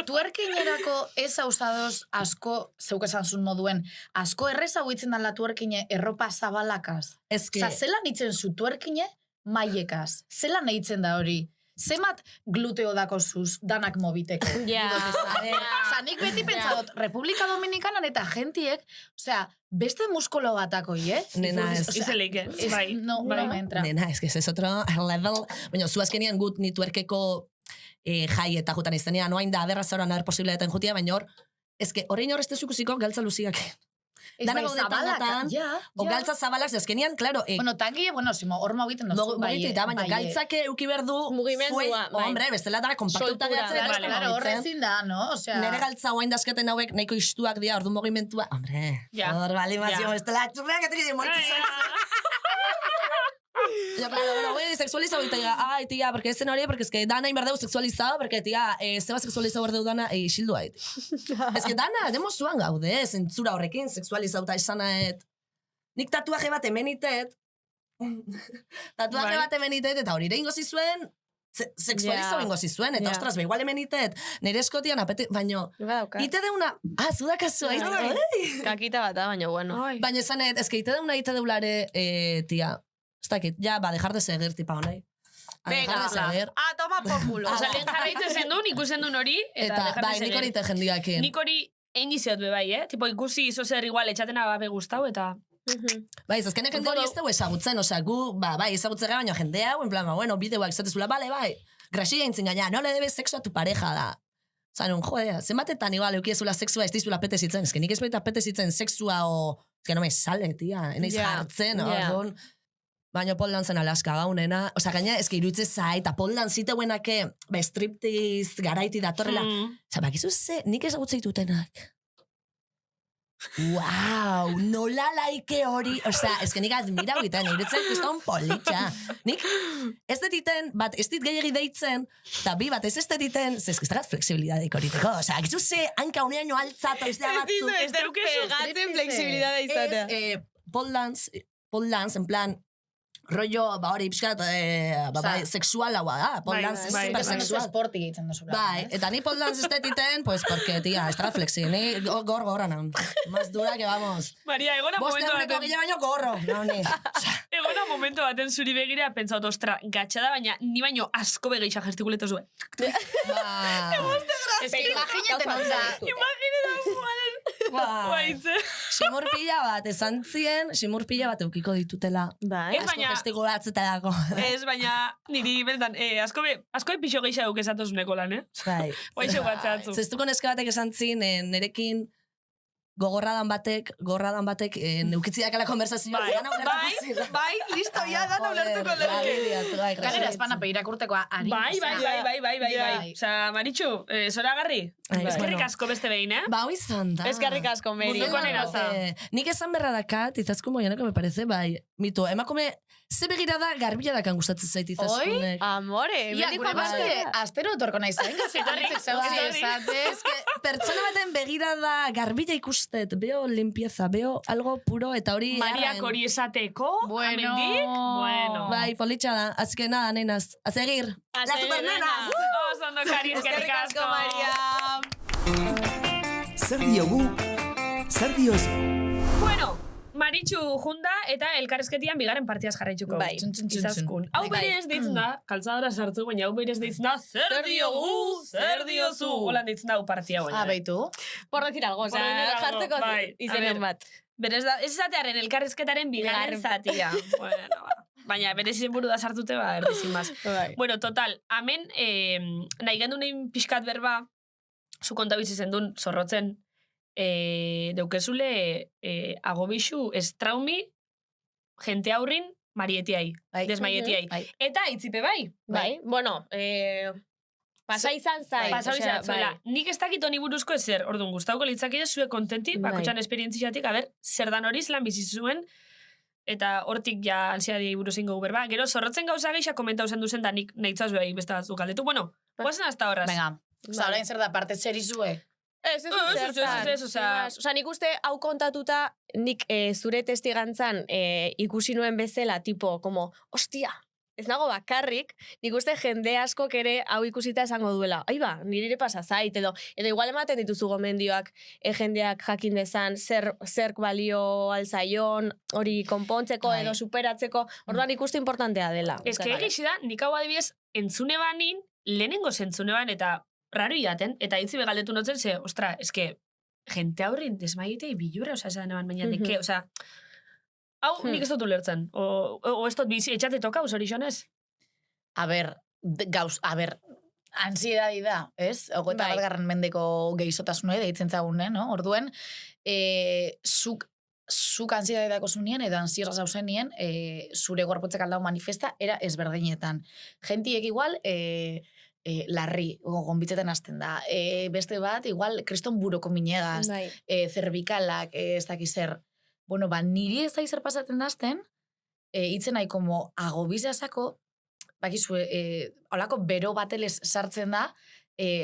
Tuerkinerako ez hausadoz asko, zeuk esan zuen moduen, asko erreza huitzen dala tuerkine erropa zabalakaz. Zelan itzen zu tuerkine maiekaz. Zelan eitzen da hori. Zemat gluteo dako zuz danak mobiteko. Ja. Nik beti pentsat, Republika Dominikanan eta gentiek, beste muskolo batako, Nena, Izeleik, bai. No me entra. Nena, es que ese es otro level. Baina, zu azkenian gut nituerkeko jai eta jutan izanean, noain da, aderra zauran ader posibilitaten jutia, baina hor, ez que horrein hor ez tezukusiko galtza luziak. Dana gaudetan, o galtza zabalak, azkenian, claro. Bueno, tangi, hor mogiten dozu. Baina galtzake euki berdu, mugimendua, hombre, bestela dara kompaktuta gehatzen. Hor ezin da, no? Nere galtza oain dazketen hauek nahiko istuak dira, ordu mugimentua. Hombre, hor bali mazio, bestela txurreak etik Yo, claro, bueno, voy a sexualizar y te diga, ay, tía, porque ese no haría, porque es que Dana inberdeu sexualizado, porque, tía, se va sexualizado berdeu Dana, xildu ait. Es que Dana, demo zuan gaude, zentzura horrekin, sexualizauta esanaet. Nik tatuaje bat emenitet, eta hori ingo zizuen, sexualizo bingo zizuen, eta Ja. ostras, igual hemen itet, nire eskotian baino, Badauka. ite deuna, zudakazu, Kakita bat da, baina bueno. Ai. baina esanet, eske ite deulare, tia, ez dakit, ja, ba, dejar de seguir, tipa honei. A dejar de seguir. toma por culo. Osa, lehen jarraitzen zendun, ikusten duen hori, eta Eta, bai, nik hori ite jendiakin. Nik hori egin dizeot be bai, Tipo, ikusi izo zer igual etxatena babe gustau, eta... Bai, azkenek jende hori ez dugu ezagutzen, osea, gu, bai, ezagutzera baina jende hau, en plan, bueno, bideoak izatezula, bai, graxia intzin gaina, no le debes sexo a tu pareja da. Osa, nun, jode, zenbatetan igual eukiezula sexua ez dizula pete zitzen, eske nik ez baita pete zitzen sexua o, eske no me sale, tia, enaiz jartzen, orduan, baina pole dancen Alaska gaunena, osea, gaina, eske iruditze zait, eta pole dance ziteuenake, striptease garaiti datorrela, osea, bakizu ze, nik ezagutze ditutenak. Wow, nola laike hori, osea, eske nik admira hogetan, irutzen kriston politxa. Nik ez detiten, bat ez dit gehiagi deitzen, eta bi bat ez detiten, ze eske ez dakat flexibilidadeik horiteko, osea, gizu ze, hanka unean altzat, ez da batzu. Ez pegatzen flexibilidade izatea. Pole dance, en plan, rollo, ba hori, pixkat, bai, sexualaua da, pole dance es bai, super Zen oso sexual. esporti egiten duzula. Bai, eta ni pole dance ez detiten, pues, porque, tia, ez da flexi, ni gorra naun. Más dura que vamos. Maria, egona Boste momentu eguneko baten... gile baino gorro, nauni. Egona momento baten zuri begira, pentsaut, ostra, gatxada, baina ni baino asko begeixa gestikuleto zuen. Ba, Imagínate non da. Baitze. simur pila bat, esan zien, simur pila bat eukiko ditutela. Bai. Ez baina, Gestikulatzatelako. ez baina, niri, benetan, asko be pixo geixa euk esatozuneko lan, Bai. Guaixo batzatzu. Zestuko neska batek esan zin, nerekin gogorradan batek neukitzi dakala konversazioa. Bai, listo, ya, dan ulertuko lerke. Kanera espana peirakurtekoa ari. Bai. Osa, Maritxu, zora garri? Bai, Eskerrik bueno. asko beste behin, Ba, hoi izan da. Eskerrik asko, Meri. Munduko nerotza. Nik esan berra dakat, izaskun moianeko me parece, bai, mito, emakume, ze begirada garbila dakan gustatzen zait izaskunek. Amore, Ia, beti gure pasa. beste, astero etorko nahi zain, gazitaritzek zauzi esatez. Pertsona baten begirada garbila ikustet, beo limpieza, beo algo puro, eta hori... Mariak hori esateko, Bueno. amendik, bueno. Bai, politxa da, así que nada, nenas, a seguir. A Las seguir, supernenas! Oso ondo, Kari, eskerrik asko. Maria. Zer diogu? Zer diozu? Bueno, Maritxu junda eta elkarrezketian bigarren partiaz jarraituko. Bai. Izaskun. Hau berez deitzen da, kaltzadora sartu, baina hau berez deitzen da, zer diogu, zer diozu. Holan deitzen da hau partia baina. Beitu. Por decir algo, Por decir algo, jartzeko bai. izenen A ver. bat. Berez da, ez esatearen elkarrezketaren bigarren zatia. Bueno, ba. Baina berez izenburu da sartute, ba, erdizin baz. Bai. Bueno, total, hemen, nahi gendu nahi pixkat berba, zu kontabitzi zendun, zorrotzen, deukezule agobixu estraumi jente aurrin marietiai, Bai. desmaietiai. Bai. Eta itzipe bai. Bai, bueno, pasa izan zait. Pasau osea, izan zuela. Nik ez dakit honi buruzko ezer, orduan gustauko litzakide zue kontenti, Bai. bakotxan esperientziatik, a ber, zer dan hori zelan bizi zuen, eta hortik ja ansiadiei buruz ingo berba. Gero, zorrotzen gauza geixa komentau zen duzen da nik nahitzaz behar beste batzuk galdetu. Bueno, guazen hasta horraz. Venga. Osa, orain zer da, parte zer izue? Ez, Osa, nik uste hau kontatuta, nik zure testigantzan ikusi nuen bezala, tipo, como, hostia, ez nago bakarrik, nik uste jende askok ere hau ikusita esango duela. Aiba, nire pasa zait, edo igual ematen dituzu gomendioak jendeak jakin dezan zer balio alzaion, hori konpontzeko Bai. edo superatzeko, orduan ikuste importantea dela. Ez que egixi da, nik hau adibidez, entzune banin, lehenengo zentzune ban, eta raro iaten, eta hitzi begaldetu notzen, ze, ostra, ez que, jente aurrin desmaietei bilura, oza, esan eban, baina, deke, oza, hau nik ez dut ulertzen, o ez dut bizi, etxate toka, usori xonez? A ber, ansiedadi da, ez? Ogoeta Bai. bat mendeko gehizotasune, deitzen zagune, no? Orduen, zuk ansiedadi dako zunien, edo ansiosa zauzenien, zure gorputzek aldau manifesta, era ezberdinetan. Gentiek igual, larri, gonbitzetan hasten da. Beste bat, igual, kriston buroko minegaz, Bai. zerbikalak, ez dakiz zer. Bueno, ba, niri ez da zer pasatzen dazten, itzen nahi como agobizazako, bakizu, holako bero batelez sartzen da,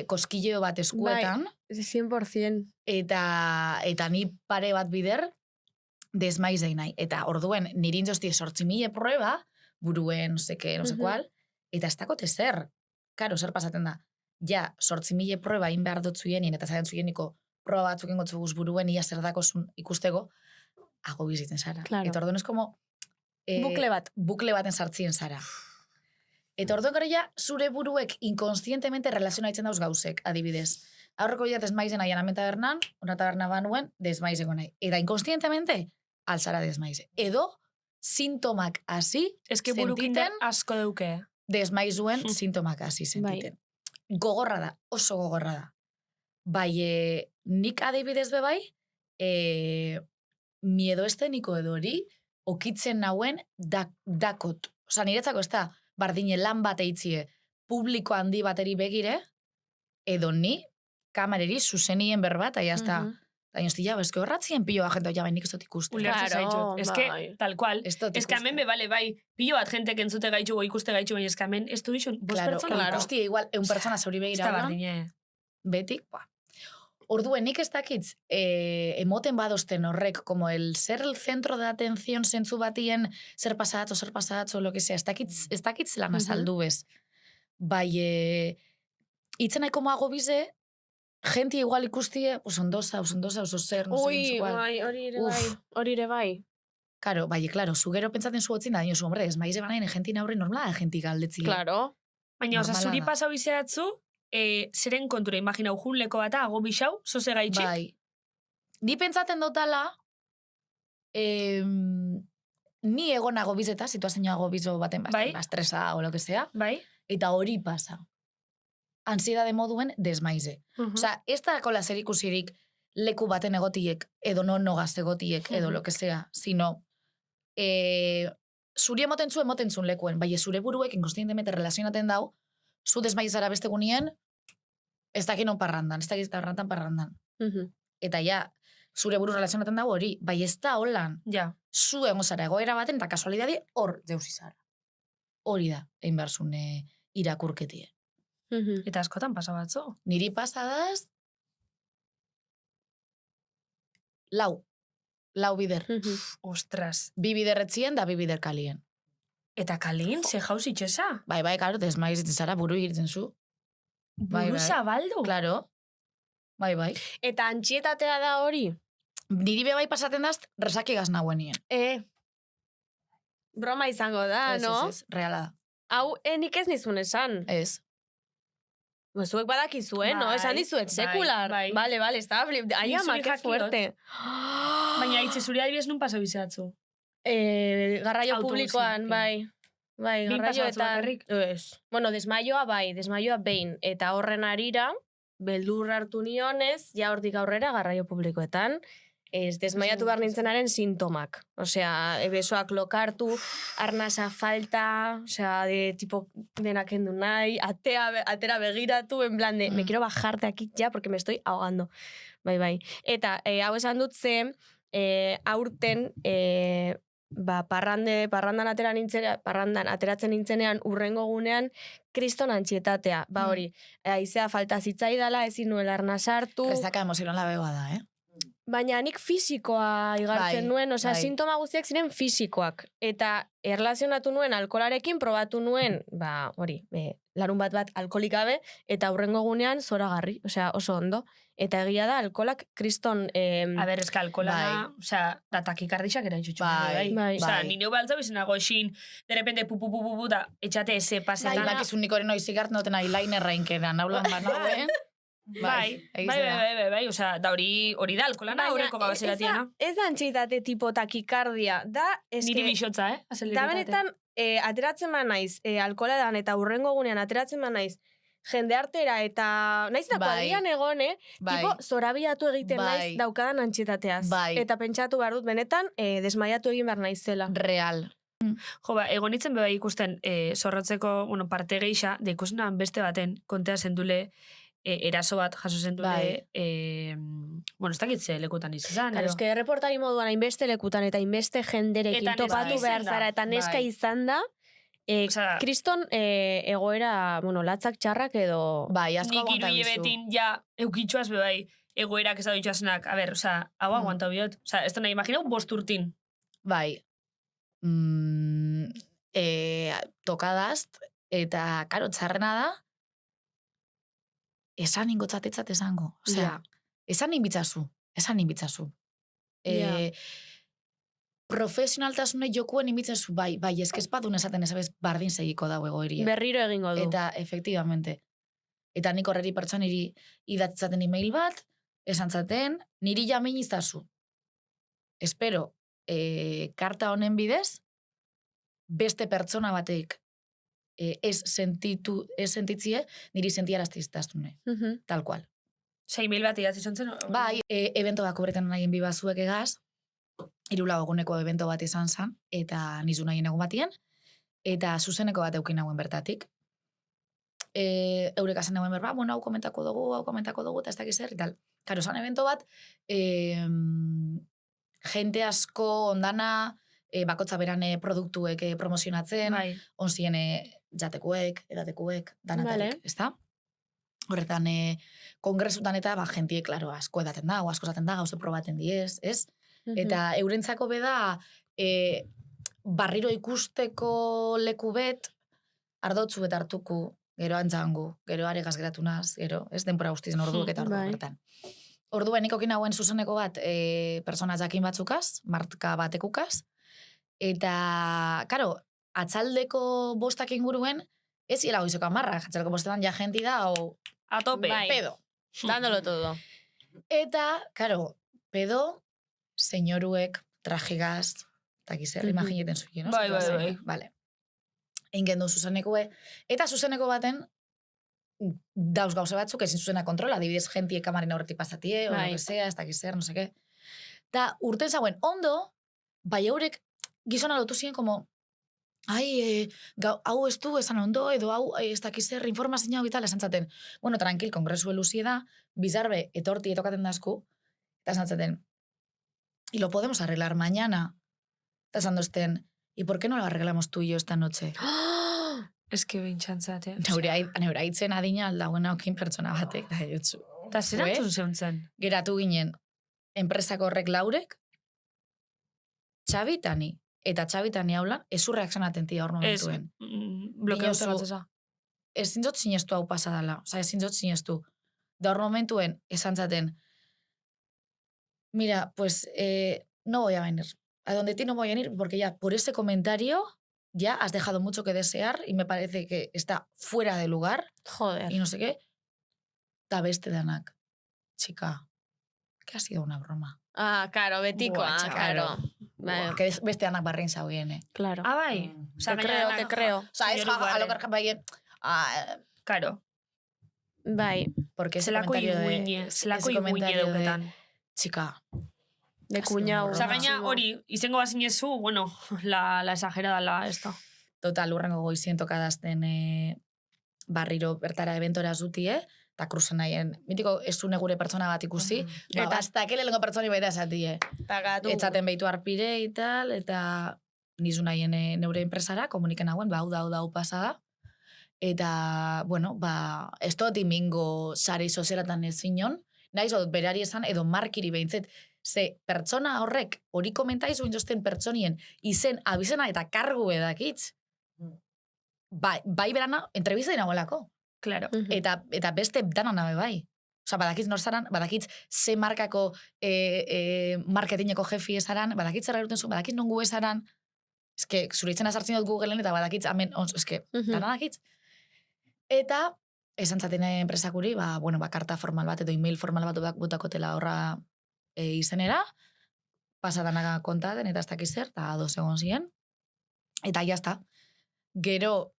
koskilleo bat eskuetan, 100%. eta ni pare bat bider, desmaizei nahi. Eta orduen, niri intzostie 8.000 prueba, buruen, no seke, no sé Mhm. cual, eta ez dakote zer. karo, zer pasaten da, ja, 8.000 proba in behar dut zuenien, eta zaren zuieniko proba batzuk ingotzu buruen, ia zer dakozun ikusteko, hago bizitzen zara. Claro. Eta orduan ez como... Bukle bat. Bukle baten sartzien zara. Eta orduan gara ja, zure buruek inkonstientemente relazionaitzen dauz gauzek, adibidez. Aurreko ja desmaizen aian amen tabernan, una taberna banuen, desmaizeko nahi. Eta inkonstientemente, alzara desmaize. Edo, sintomak hasi, Eske burukinder asko deuke. desmaizuen sintomak hasi sentiten. Gogorra da, oso gogorra da. Bai, nik adibidez bebai, miedo esteniko edo hori, okitzen nauen dakot. Osa, niretzako ez da, bardine lan bat eitzie, publiko handi bateri begire, edo ni, kamareri, zuzenien berbat, aia ez da, baina ez dira, eske horratzien pilo agenda, ja, nik ez dut ikusten. Ulertzen zaitut. Eske, tal cual. Ez dut Eske hemen ikusten. bale, bai, pilo bat jentek entzute gaitxu, ikuste gaitxu, baina eske hemen ez du dixun, bost Claro, pertsona. ikusti, igual, 1 pertsona zauri Ez begira. da bardine. Betik, Orduen, nik ez dakitz, emoten badosten horrek, como el ser el centro de atención zentzu batien, zer pasadatzo, lo que sea, ez dakitz lan azaldu bez. Bai, itzen nahiko mago bize, gente igual ikustie, ondosa, oso zer, no Ui, sé, bai, hori ere bai. Karo, bai, klaro, zu gero pentsaten zu hotzin da, dino zu, hombre, ez maize banaien jentin aurre normala, jentik galdetzi. Claro. Baina, oza, Normala zuri da. pasau izeatzu, zeren kontura, imaginau, junleko bata, ago bisau, zoze gaitxik. Bai. Ni pentsaten dotala, ni egonago bizeta, situazioago bizo baten Bai. estresa o lo que sea, Bai? eta hori pasa. Ansiedade moduen desmaize. Osea, ez da kola zer ikusirik leku baten egotiek, edo nogaz egotiek, edo lo que sea, sino zuri emoten zun lekuen, bai zure buruek inkonstientemente relazionaten dau, zu desmaizara beste gunien, ez dakin on parrandan, ez dakin parrandan. Eta ja, zure buru relazionaten dago hori, bai ez da holan, Ja. zu egon zara egoera baten, eta kasualidadi hor deusi zara. Hori da, egin behar zuen irakurketie. Eta askotan pasa batzu. Niri pasadaz, lau bider. Ostras. 2 biderretzien da 2 bider kalien. Eta kalin, ze jauz itxesa? Bai, karo, desmaizitzen zara, buru iritzen zu. Bai, Buru bai. zabaldu. Claro. Bai. Eta antxietatea da hori? Niri be bai pasaten daz, resakigaz nahuenien. Broma izango da, no? Ez, reala da. Hau, nik ez nizun esan. Ez. Zuek badakizuen, no? Bai, Esan dizuet, bai, sekular. bai. Vale, estaba flip. Ai, Nik ama, zuri que jakiot. fuerte. Baina, itxe zuri adibidez nun pasau izeatzu. Garraio Autobusean, publikoan, que- bai. Bai, Behin pasatu garraioetan. bakarrik? Ez. Bueno, desmaioa behin. Eta horren arira, beldur hartu nionez, ja hortik aurrera garraio publikoetan, ez desmaiatu behar nintzenaren sintomak. Osea, besoak lokartu, arnasa falta, osea, de tipo denak kendu nahi, atera begiratu, en plan de, me quiero bajar de aquí ya porque me estoy ahogando. Bai. Eta hau esan dut ze, aurten, parrandan ateratzen nintzenean urrengo gunean kriston antxietatea. Ba hori, haizea falta zitzaidala, ezin nuela arnasa hartu. Resaka emozionala beba da, Baina nik fisikoa igartzen Bai, nuen, osea, bai. sintoma guztiak ziren fisikoak. Eta erlazionatu nuen alkolarekin, probatu nuen, hori, larun bat alkolik gabe, eta aurrengo gunean zoragarri, osea, oso ondo. Eta egia da, alkolak kriston... A ber, eska alkolana, Bai. osea, da takikardixak eraitxutxu. Bai. Osea, ni neu baltzau izenago esin, de repente pu, da, etxate eze Bai, pasetan. bakizun nik hori noizik hartu noten eyelinerra inkeran, naulan banauen. Bai, osea, da hori da alkolana aurreko babazeratiana. Ez da antxeitate tipo takikardia, da... Niri bixotza, Da azeleritate. benetan, ateratzen ma naiz, alkola dan eta urrengo gunean ateratzen ma naiz, jende artera eta naiz da Bai. kuadrian egone, Bai. tipo zorabiatu egiten Bai. naiz daukadan antxetateaz. Bai. Eta pentsatu behar dut benetan, desmaiatu egin behar naizela. Real. Jo, egonitzen beba ikusten, zorrotzeko, parte geixa, da ikusenan beste baten, kontea zendule, eraso bat jaso zendule, ez dakitze lekutan izan, Claro, eske reportari moduan hainbeste lekutan eta hainbeste jenderekin Eta neska topatu behar izan da. zara, eta neska Bai. izan da, Osea, kriston egoera, latzak txarrak edo... Bai, asko nik aguanta iru bizu. hilebetin ja eukitxoaz bebai, egoerak ez da ditxasenak, a ber, osea, hau aguantau biot. Osea, ez da nahi imaginau 5 urtin. Bai. Tokadaz, eta, karo, txarrena da, esan ingotzatetzat esango. Osea, esan inbitzazu. Ja. Profesionaltasune jokuen inbitzazu, bai, eskezpadun esaten ezabez bardin segiko dago egoeria. Berriro egingo du. Eta, efectivamente. Eta nik horreri pertsoniri idatzaten email bat, esan zaten, niri jamein izazu. Espero, karta honen bidez, beste pertsona batek ez sentitzie, niri sentiarazte iztaztune. Tal cual. Sei mil bat idatzi zontzen? Bai, evento bat kubreten nahien bibazuek egaz, 3 eguneko evento bat izan zen, eta nizu nahien egun batien, eta zuzeneko bat eukin nagoen bertatik. Eurek azen nagoen berba, bueno, hau komentako dugu, eta ez dakiz zer, eta karo, zan evento bat, jente asko ondana, bakotza berane produktuek promozionatzen, Bai. onzien jatekuek, edatekuek, danatarik, ez da? Horretan, kongresutan eta jentie, klaro, asko edaten da, asko esaten da, gauze probaten diez, ez? Eta eurentzako beda, barriro ikusteko leku bet, ardotzu bet hartuku, gero antzangu, gero aregaz geratunaz, gero, ez denpora guztien orduek eta ordu bertan. Orduen, nikokin hauen zuzeneko bat, persona jakin batzukaz, marka batekukaz, eta, karo, atzaldeko bostak inguruen, ez hiela goizeko 10, atzaldeko bostetan ja jenti da, o... A tope. Bai. Pedo. Dándolo todo. Eta, karo, pedo, senyoruek, trajigaz, takizer, imagineten zuien, no? Bai. Vale. Ingen du zuzenekue. Eta zuzeneko baten, dauz gauze batzuk, ezin zuzena kontrola, adibidez, jentie kamaren aurretik pasatie, o lo que sea, ez takizer, no seke. Ta, urten zauen, ondo, bai eurek gizona lotu ziren, como, hau ez du esan ondo, edo hau ez dakizer, informazioa hau esan zaten. Bueno, tranquil, kongresu eluzie da, bizarbe, etorti etokaten dazku, eta esan zaten, y lo podemos arreglar mañana. Eta esan dozten, ¿y por qué no lo arreglamos tú y yo esta noche? Ez que bintxantzat, Neura hitzen adina aldauen haukin pertsona batek, da jotzu. Eta zerantzun zeuntzen? Geratu ginen, enpresako horrek laurek, Txabitani, eta Txabitani haulan, ezurreak zanaten tia hor momentuen. Blokeo Dinozu, zegatzeza. Ezin zot sinestu hau pasadala, oza, ezin zot sinestu. Da hor momentuen, esan zaten, mira, pues, no voy a venir. A donde ti no voy a venir, porque ya por ese comentario ya has dejado mucho que desear y me parece que está fuera de lugar Joder. y no sé qué. Ta beste danak, chica, que ha sido una broma. Ah, claro, betikoa, Buah, claro. Buah, que beste danak barrein zauen, Claro. Ah, bai. Te creo, te creo. O sea, es alokarkan baien, Karo. Bai, porque ese Zelako comentario de... iguine, zelako ese iguine comentario de, dauketan. chica, de cuñau. Osa, gaina, hori, izango bazinezu, bueno, la exagerada, la esta. total, urrengo goizien tokadazten barriro bertara eventora zutie, eta kruzen nahien, mitiko ez zune gure pertsona bat ikusi, eta hasta que lehenko pertsoni baita esatie. Pagatu. Etzaten behitu arpire y tal, eta nizu nahien neure enpresara, komuniken hauen, hau pasada. Eta, bueno, ez dut imingo sari sozialatan ez zinon, nahiz dut berari esan, edo markiri behintzet, ze pertsona horrek, hori komentaizu indosten pertsonien, izen, abizena eta kargu edakitz, bai berana, entrevista dinagoelako. Claro. Eta beste dana nabe bai. Osa, badakitz norzaran, badakitz ze markako marketingeko jefi esaran, badakitz zer eruten zuen, badakitz nongu esaran, eske, zure itzena sartzen dut Googleen, eta badakitz, eske, dana dakitz. Eta, esan zaten enpresakuri, karta formal bat, edo email formal bat botakotela horra izenera, pasadana kontaten, eta ez dakiz zer, eta ados egon ziren. Eta jazta, gero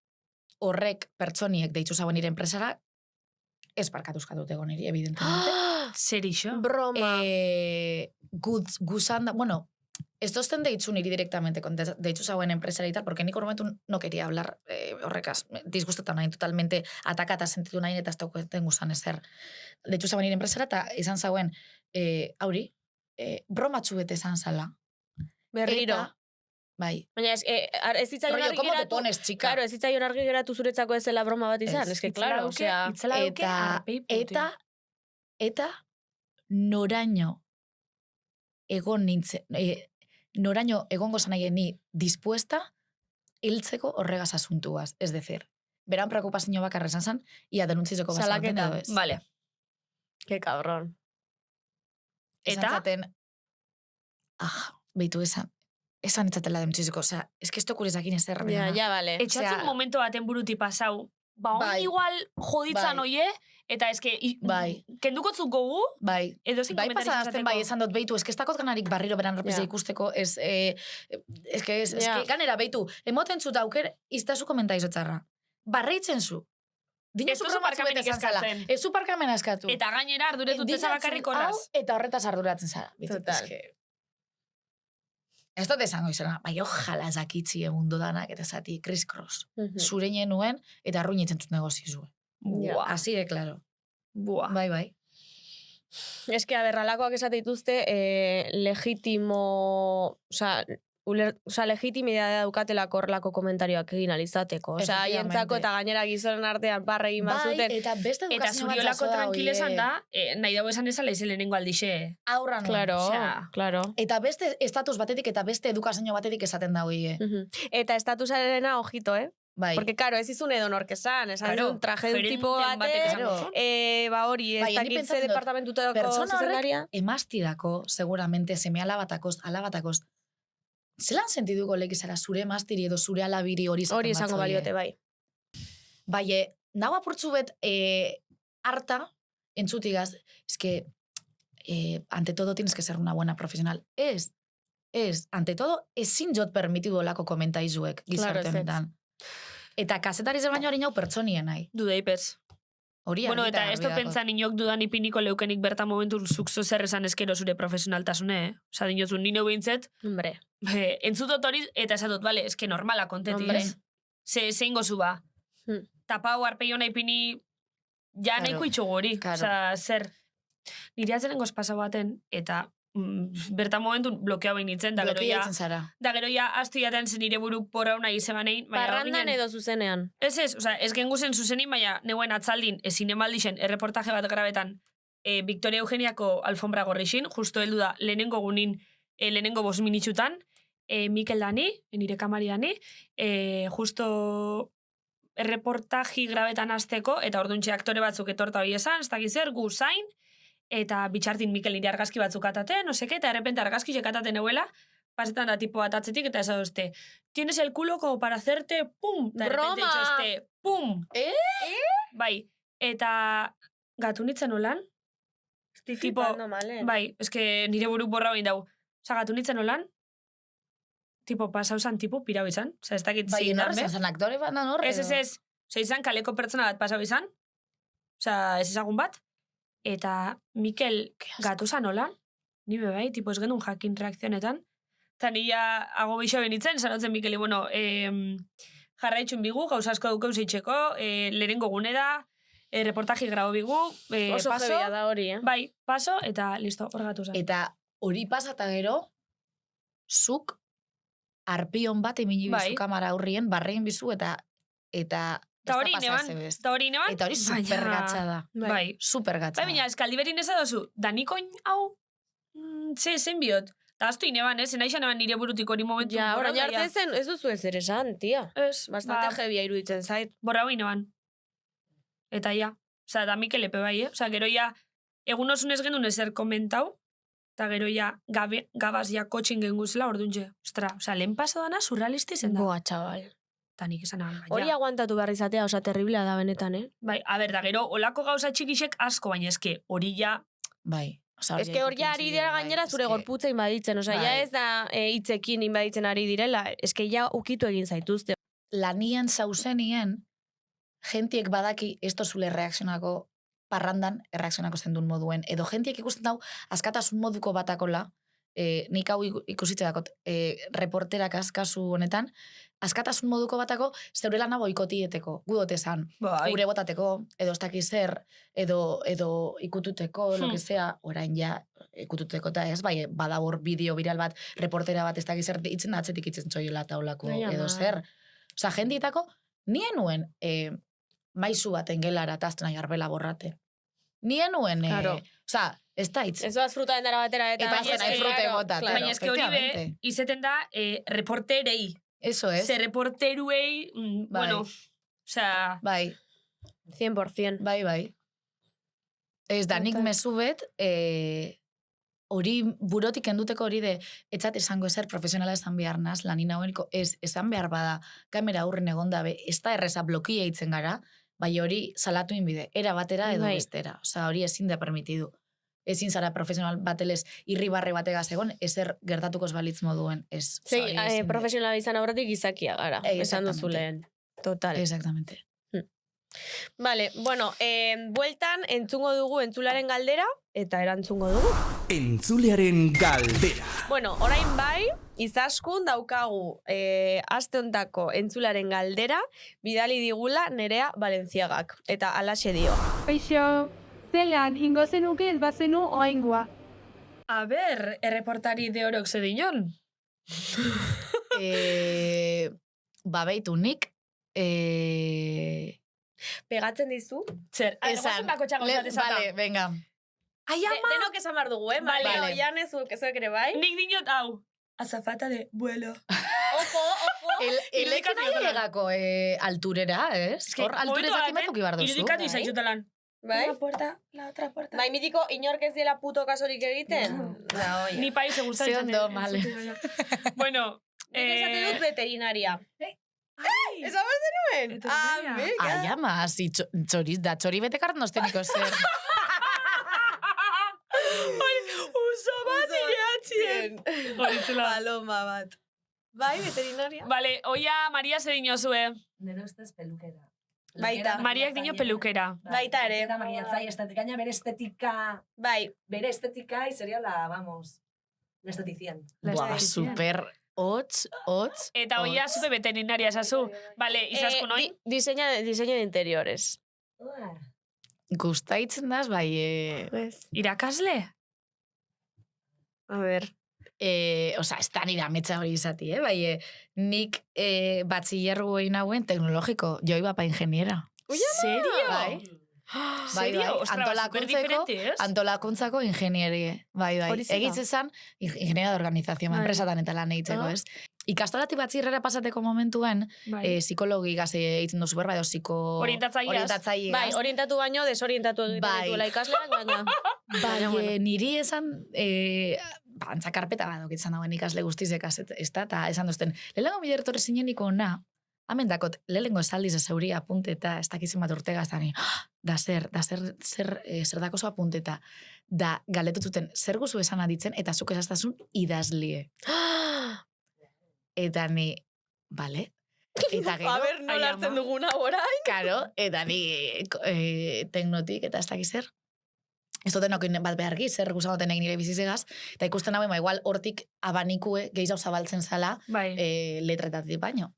horrek pertsoniek deitzu zauen nire enpresara, ez barkatuzka dut egon niri, evidentemente. Zer iso? Broma. Guzan da, bueno, ez dozten deitzu niri directamente, deitzu zauen enpresara y tal, porque nik horrementu no quería hablar horrekaz, disgustatan nahi, totalmente atakata sentitu nahi, eta ez dauketen guzan ezer. Deitzu zauen nire enpresara, eta izan zauen, hauri, bromatxu bete izan zala. Berriro. Eta, bai. Baina ez zitzaion Rollo, argi ¿cómo te geratu. pones, chica? Claro, ez zitzaion argi geratu zuretzako ez zela broma bat izan. Ez que, claro, osea... Eta noraino egon nintzen, noraino egongo zanaien ni dispuesta hiltzeko horregaz asuntuaz. Ez decir, beran preokupazio bakarra esan zen, ia denuntzitzeko bazauten Salaketa. edo ez. Vale. Ke cabrón. Esan Eta? zaten, behitu esan etzatela denuntzitzeko, osea, eske ez dokurezakin ezer. Ja, vale. Etxatzen Osea, momento baten buruti pasau, ba, bai. igual joditzan Bai. oie, eta eske, Bai. kendukotzuk gogu, Bai, edo zein bai komentari pasadazten bai esan dut behitu, eske ez dakot ganarik barriro beran repisa Ja. ikusteko, eske Ja. ganera behitu, emoten zu dauker, iztazu komentaizotzarra. Barreitzen zu. Ez Dinozu duzu barkamenik eskatzen. Ez zu parkamena eskatu. Eta gainera arduretut eza bakarrik horraz. Hau, eta horretaz arduratzen zara. Bitu, Total. eske... Ez dut esango izena, bai ojala zakitzi emundu danak eta zati criss-cross. Zureine nuen eta arruinitzen zut negozio zuen. Buah. Así de claro. Buah. Bai. Es que, a ber, alakoak esate dituzte, legitimo... Osa, legitimidadea daukatelako horrelako komentarioak egin alizateko. Osa, Efectivamente. haientzako eta gainera gizonen artean barra egin bazuten. Eta beste Eta edukazio bat zuriolako jaso da, tranquilezan oie. da, nahi dago esan ezala izen lehenengo aldixe. Aurra nuen. Claro, Osea, claro. Eta beste estatus batetik eta beste edukazio batetik esaten da hoie. Eta estatusarena, ojito, Bai. Porque, karo, ez izun edo nork esan, esan Claro, izun traje de un gerenten tipo batek bate, esango zuen. ba hori, ez Bai, ni dakit ze pentsatzen dut, departamentutako pertsona horrek zuzendaria. emastidako, seguramente, seme alabatakoz, zelan sentiduko lekizara zure emastiri edo zure alabiri hori Hori esango baliote, bai. Bai, nau apurtzu bet harta, entzutigaz, eske, ante todo tienes que ser una buena profesional. Ez, ante todo, ezin jot permitidu olako komentaizuek gizarte Claro, honetan. Eta kazetari zer baino hori nau pertsonien nahi. Dudeipez. Hori Bueno, argi eta ez garbi dago. pentsan inok dudan ipiniko leukenik bertan momentu zukzo zer esan eskero zure profesionaltasune, Osa, dinotzu, nino behintzet, Hombre. entzutot hori, eta esatot, bale, eske normala konteti, Hombre. ez? Zein gozu ba. Tapau arpeio nahi pini, ja Claro. nahiko itxugu hori. Claro. Osa, zer, nire atzerengoz pasa baten, eta bertan momentu blokeau behin nintzen, da gero Blokeia ja, itzen zara. da gero ja astu jaten zen nire buru porra nahi zebanein. Parrandan edo zuzenean. Ez, oza, ez gengu zen zuzenin, baina neuen atzaldin, ezin emaldixen, erreportaje bat grabetan, Victoria Eugeniako alfombra gorrixin, justo heldu da, lehenengo gunin, lehenengo 5 minitxutan, Mikel Dani, nire kamari Dani, justo erreportaji grabetan azteko, eta orduntxe aktore batzuk etorta hori esan, ez dakiz zer, gu zain, eta bitxartin Mikel nire argazki batzuk ataten, no seke, eta errepente argazki sekataten euela, pasetan da tipo bat atzetik, eta esan dozte, tienes el culo como para hacerte, pum, eta errepente Broma! itxoste, pum. Bai, eta gatu nitzen holan, tipo, Flipando malen. bai, eske nire buruk borra bain dau, oza, gatu nitzen holan, tipo, pasau zan, tipo, pirau izan, oza, ez dakit Bai, zein norra dan, zen aktore bat nan horre. Ez. Oza, izan kaleko pertsona bat pasau izan, oza, ez ezagun bat, eta Mikel gatu zan holan, ni bai, tipo, ez genuen jakin reakzionetan, eta nila hago bixo benitzen, sanotzen Mikeli, bueno, jarraitxun bigu, gauza asko dukeu zeitzeko, lehenengo gune da, reportaji grabo bigu, Oso paso, jebia da hori, bai, paso, eta listo, hor gatu zan. Eta hori pasata gero, zuk arpion bat emini bizu Bai. kamara aurrien, barrein bizu, eta Eta hori neban, eta hori neban, Eta hori supergatza da. Bai. Supergatza Bai, baina eskaldi berin ez adozu, danikoin hau, zen biot. Eta aztu ineban, naixan eban nire burutik hori momentu. Ja, borrau orain da, arte ja. zen, ez duzu ezer esan, tia. Ez, Bastante jebia iruditzen zait. borrau ineban. Eta ja, oza, da Mikel epe bai, Oza, gero ja, egun osun ez genuen ezer komentau, eta gero ja, gabaz ja kotxin genguzela, orduntxe. Ostra, oza, lehen paso dana surrealisti zen da. Boa, txabal. Eta nik esan aban, Hori aguantatu behar izatea, osa, terriblea da benetan, Bai, a ber, da gero, olako gauza txikixek asko, baina eske, hori ja, Bai. Osa, Ez que hor ja ari dira gainera zure gorputza inbaditzen, osa, ja Bai. ez da hitzekin inbaditzen ari direla, ez que ja ukitu egin zaituzte. Lanien zauzenien, gentiek badaki ez tozule reakzionako parrandan erreakzionako zendun moduen. Edo gentiek ikusten dau, askatasun moduko batakola, nik hau ikusitze dakot, reporterak kasu honetan, askatasun moduko batako zeure lana boikotieteko, gudote zan. bai, Gure botateko, edo ez dakiz zer, edo ikututeko, lo que sea, orain ja, ikututeko eta ez, bai, badabor bideo viral bat, reportera bat ez dakiz zer, itzen da atzetik itzen txoiola taulako, Ai, edo ama. zer. Osa, jendietako, nien nuen maizu baten gelara tazten nahi arbela borrate. Nien nuen, Claro. osa, ez da itz. Ez doaz fruta dendara batera eta... Eta baina azten nahi eske, frute claro, bota. claro. baina eske hori be, efectivamente. izeten da, reporterei. Eso es. Ze reporteruei, Bai. bueno, Osea, Bai, 100%. bai. Ez da, nik Total. mezu bet, hori burotik enduteko hori de, etxat esango ezer profesionala esan behar naz, lanin haueniko, esan behar bada, kamera aurren egon dabe, ez da erreza blokia eitzen gara, bai hori salatu inbide, era batera edo Bai. bestera. Osea, hori ezin da permitidu. Ezin zara profesional batelez irribarre bategaz egon, ezer gertatuko ez balitz moduen, ez. Osea, Zei, hori ezin da. profesionala izan aurretik gizakia gara. Esan duzu Exactamente. lehen. Total. Exactamente. Vale, bueno, bueltan entzungo dugu entzularen galdera, eta erantzungo dugu. Entzulearen galdera. Bueno, orain bai, izaskun daukagu aste hontako entzularen galdera, bidali digula Nerea Valenciagak. Eta alaxe dio. Kaixo, zelan ingo zenuke ez bazenu oaingoa. a ber, erreportari de orok zedinon. Babeitu nik, Pegatzen dizu. Zer, esan, vale, venga. Ai, ama! Denok esan behar dugu, Vale. Mario, Janez, zuek ere bai. Nik dinot hau. Azafata de vuelo. Ojo. Elekan ailegako alturera, ez? Hor alturez jakin batzuk ibar duzu. Irudikatu bai. izaitutalan. Bai? Una puerta, la otra puerta. Bai, mitiko inork ez diela puto kasorik egiten. Da, Ni paise gustatzen. Ze ondo, male. Bueno, Nik esate dut veterinaria. Esa behar zenuen? Veterinaria. Amiga. Ai, ama, zi, txori betekart nosteniko zer. Uso bat ireatzien. Horitzela. Paloma bat. Bai, veterinaria. Vale, oia Maria zedinozue. Nero ustez pelukera. Baita. Mariak dino pelukera. Baita ere. Eta makillatzai, gaina bere estetika sería la, vamos, la esteticien. Buah, super hotz. Eta oia zupe veterinaria esazu. Vale, izaskun oin. Diseño de interiores. Gustaitzen daz, bai, Irakasle? A ver. Osa, ez da nire ametsa hori izati, bai, nik batxillergu egin hauen teknologiko, jo iba pa ingeniera. Serio? Bai. Serio? Ostra, superdiferente, ez? Antolakuntzako ingenierie, bai. Hori Egitze zan, ingeniera de organización, Bai. enpresatan eta lan eitzeko, ez? Ikastolati batxirrera pasateko momentuen, psikologi gaze eitzen duzu berba, edo Orientatzaileaz. Bai, orientatu baino, desorientatu egiten Bai. dituela ikasleak, baina... Bai, niri esan, antzakarpeta bat okitzen dagoen ikasle guztizekaz, ez da, eta esan duzten, lehenengo bidertore zineniko na, hamen dakot, lehenengo esaldiz ezauri apunte eta ez dakizin bat urtega, ez da ni, zer dako zo apunteta, da galetutzuten zer guzu esan aditzen, eta zuk esaztasun idazlie. Eta ni, bale, eta gero... A ber, nola hartzen duguna orain? Karo, eta ni teknotik, eta ez dakiz zer. Ez duten okin bat behargi, zer guzagoten egin nire bizizegaz, eta ikusten hauen, igual hortik abanikue gehiago zabaltzen zala letretatik baino.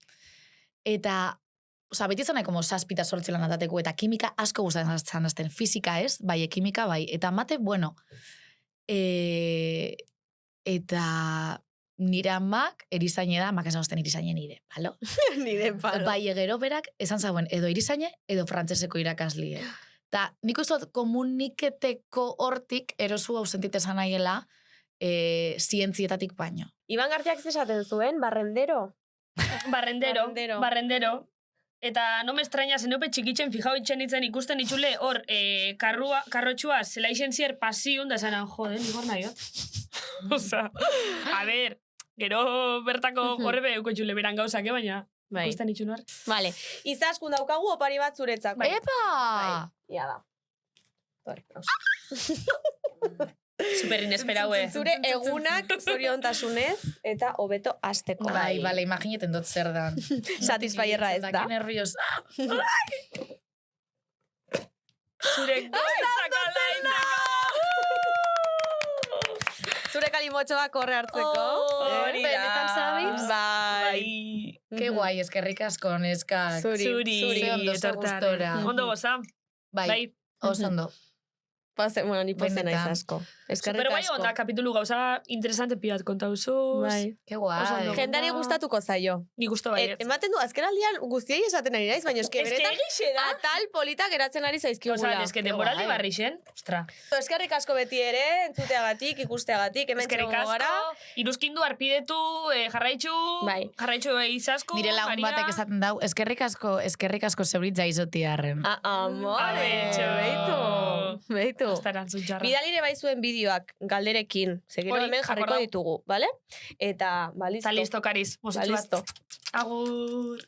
Eta, oza, beti zanai como saspita sortzelan atateko, eta kimika asko gustatzen azten, fizika ez, bai, kimika bai, eta mate, bueno, eta nire amak erizaine da, amak esan osten erizaine nire, balo? Nire palo. Bai, egero berak, esan zauen, edo erizaine, edo frantzeseko irakaslie. Ta, nik uste dut komuniketeko hortik erosu ausentite esan nahiela zientzietatik baino. Iban Garziak esaten zuen, barrendero. Barrendero. Eta no me extraña, zenope txikitzen fijau itxen itzen ikusten itxule hor karrotxua zela izen zier pasiun, da zanan, jode, nigor nahiot. Osa, a ver, gero bertako horrebe euko itxule beran gauzak, baina ikusten itxun hor. Vale, izaskun daukagu opari bat zuretzako. Epa! Ia da. Super inesperaue. Zure egunak zoriontasunez eta hobeto hasteko. Bai, bale, imagineten dut zer dan. Satisfaierra ez da. Daki nervios. Zure gauzak Zure kalimotxoa korre hartzeko. Hori da. Benetan zabiz? Bai. Ke guai, eskerrik asko, neskak. Zuri. Ze ondo, ze gustora. Ondo goza. Bai, oso ondo. Bueno, ni pozen naiz Benetan. asko. Eskerrik Pero bai, asko. onda, kapitulu gauza interesante pilat kontauzuz. Bai. Ke Oso guai. ondo. Jendari gustatuko zaio. Ni gusto bai. Ematen du, azkenaldian guztiei esaten ari naiz, baina eske Ez que beretan egixe da. atal polita geratzen ari zaizkigula. Osa, ez que denboraldi guai. barri zen. Ostra. Eskerrik asko beti ere, entzuteagatik, ikusteagatik, hemen Eskerrik txegongo asko, gara. iruzkindu, arpidetu, jarraitzu, Bai. jarraitzu izasku, Nire lagun batek esaten dau, eskerrik asko zeuritza izotiarren. Amore, Abetxo. beitu. Hasta erantzun txarra. Bidalire bai zuen bideoak galderekin, segero Hori, hemen jarriko akordau. ditugu, vale? Eta, ba, listo. Eta listo, Kariz. Ba, listo. Agur.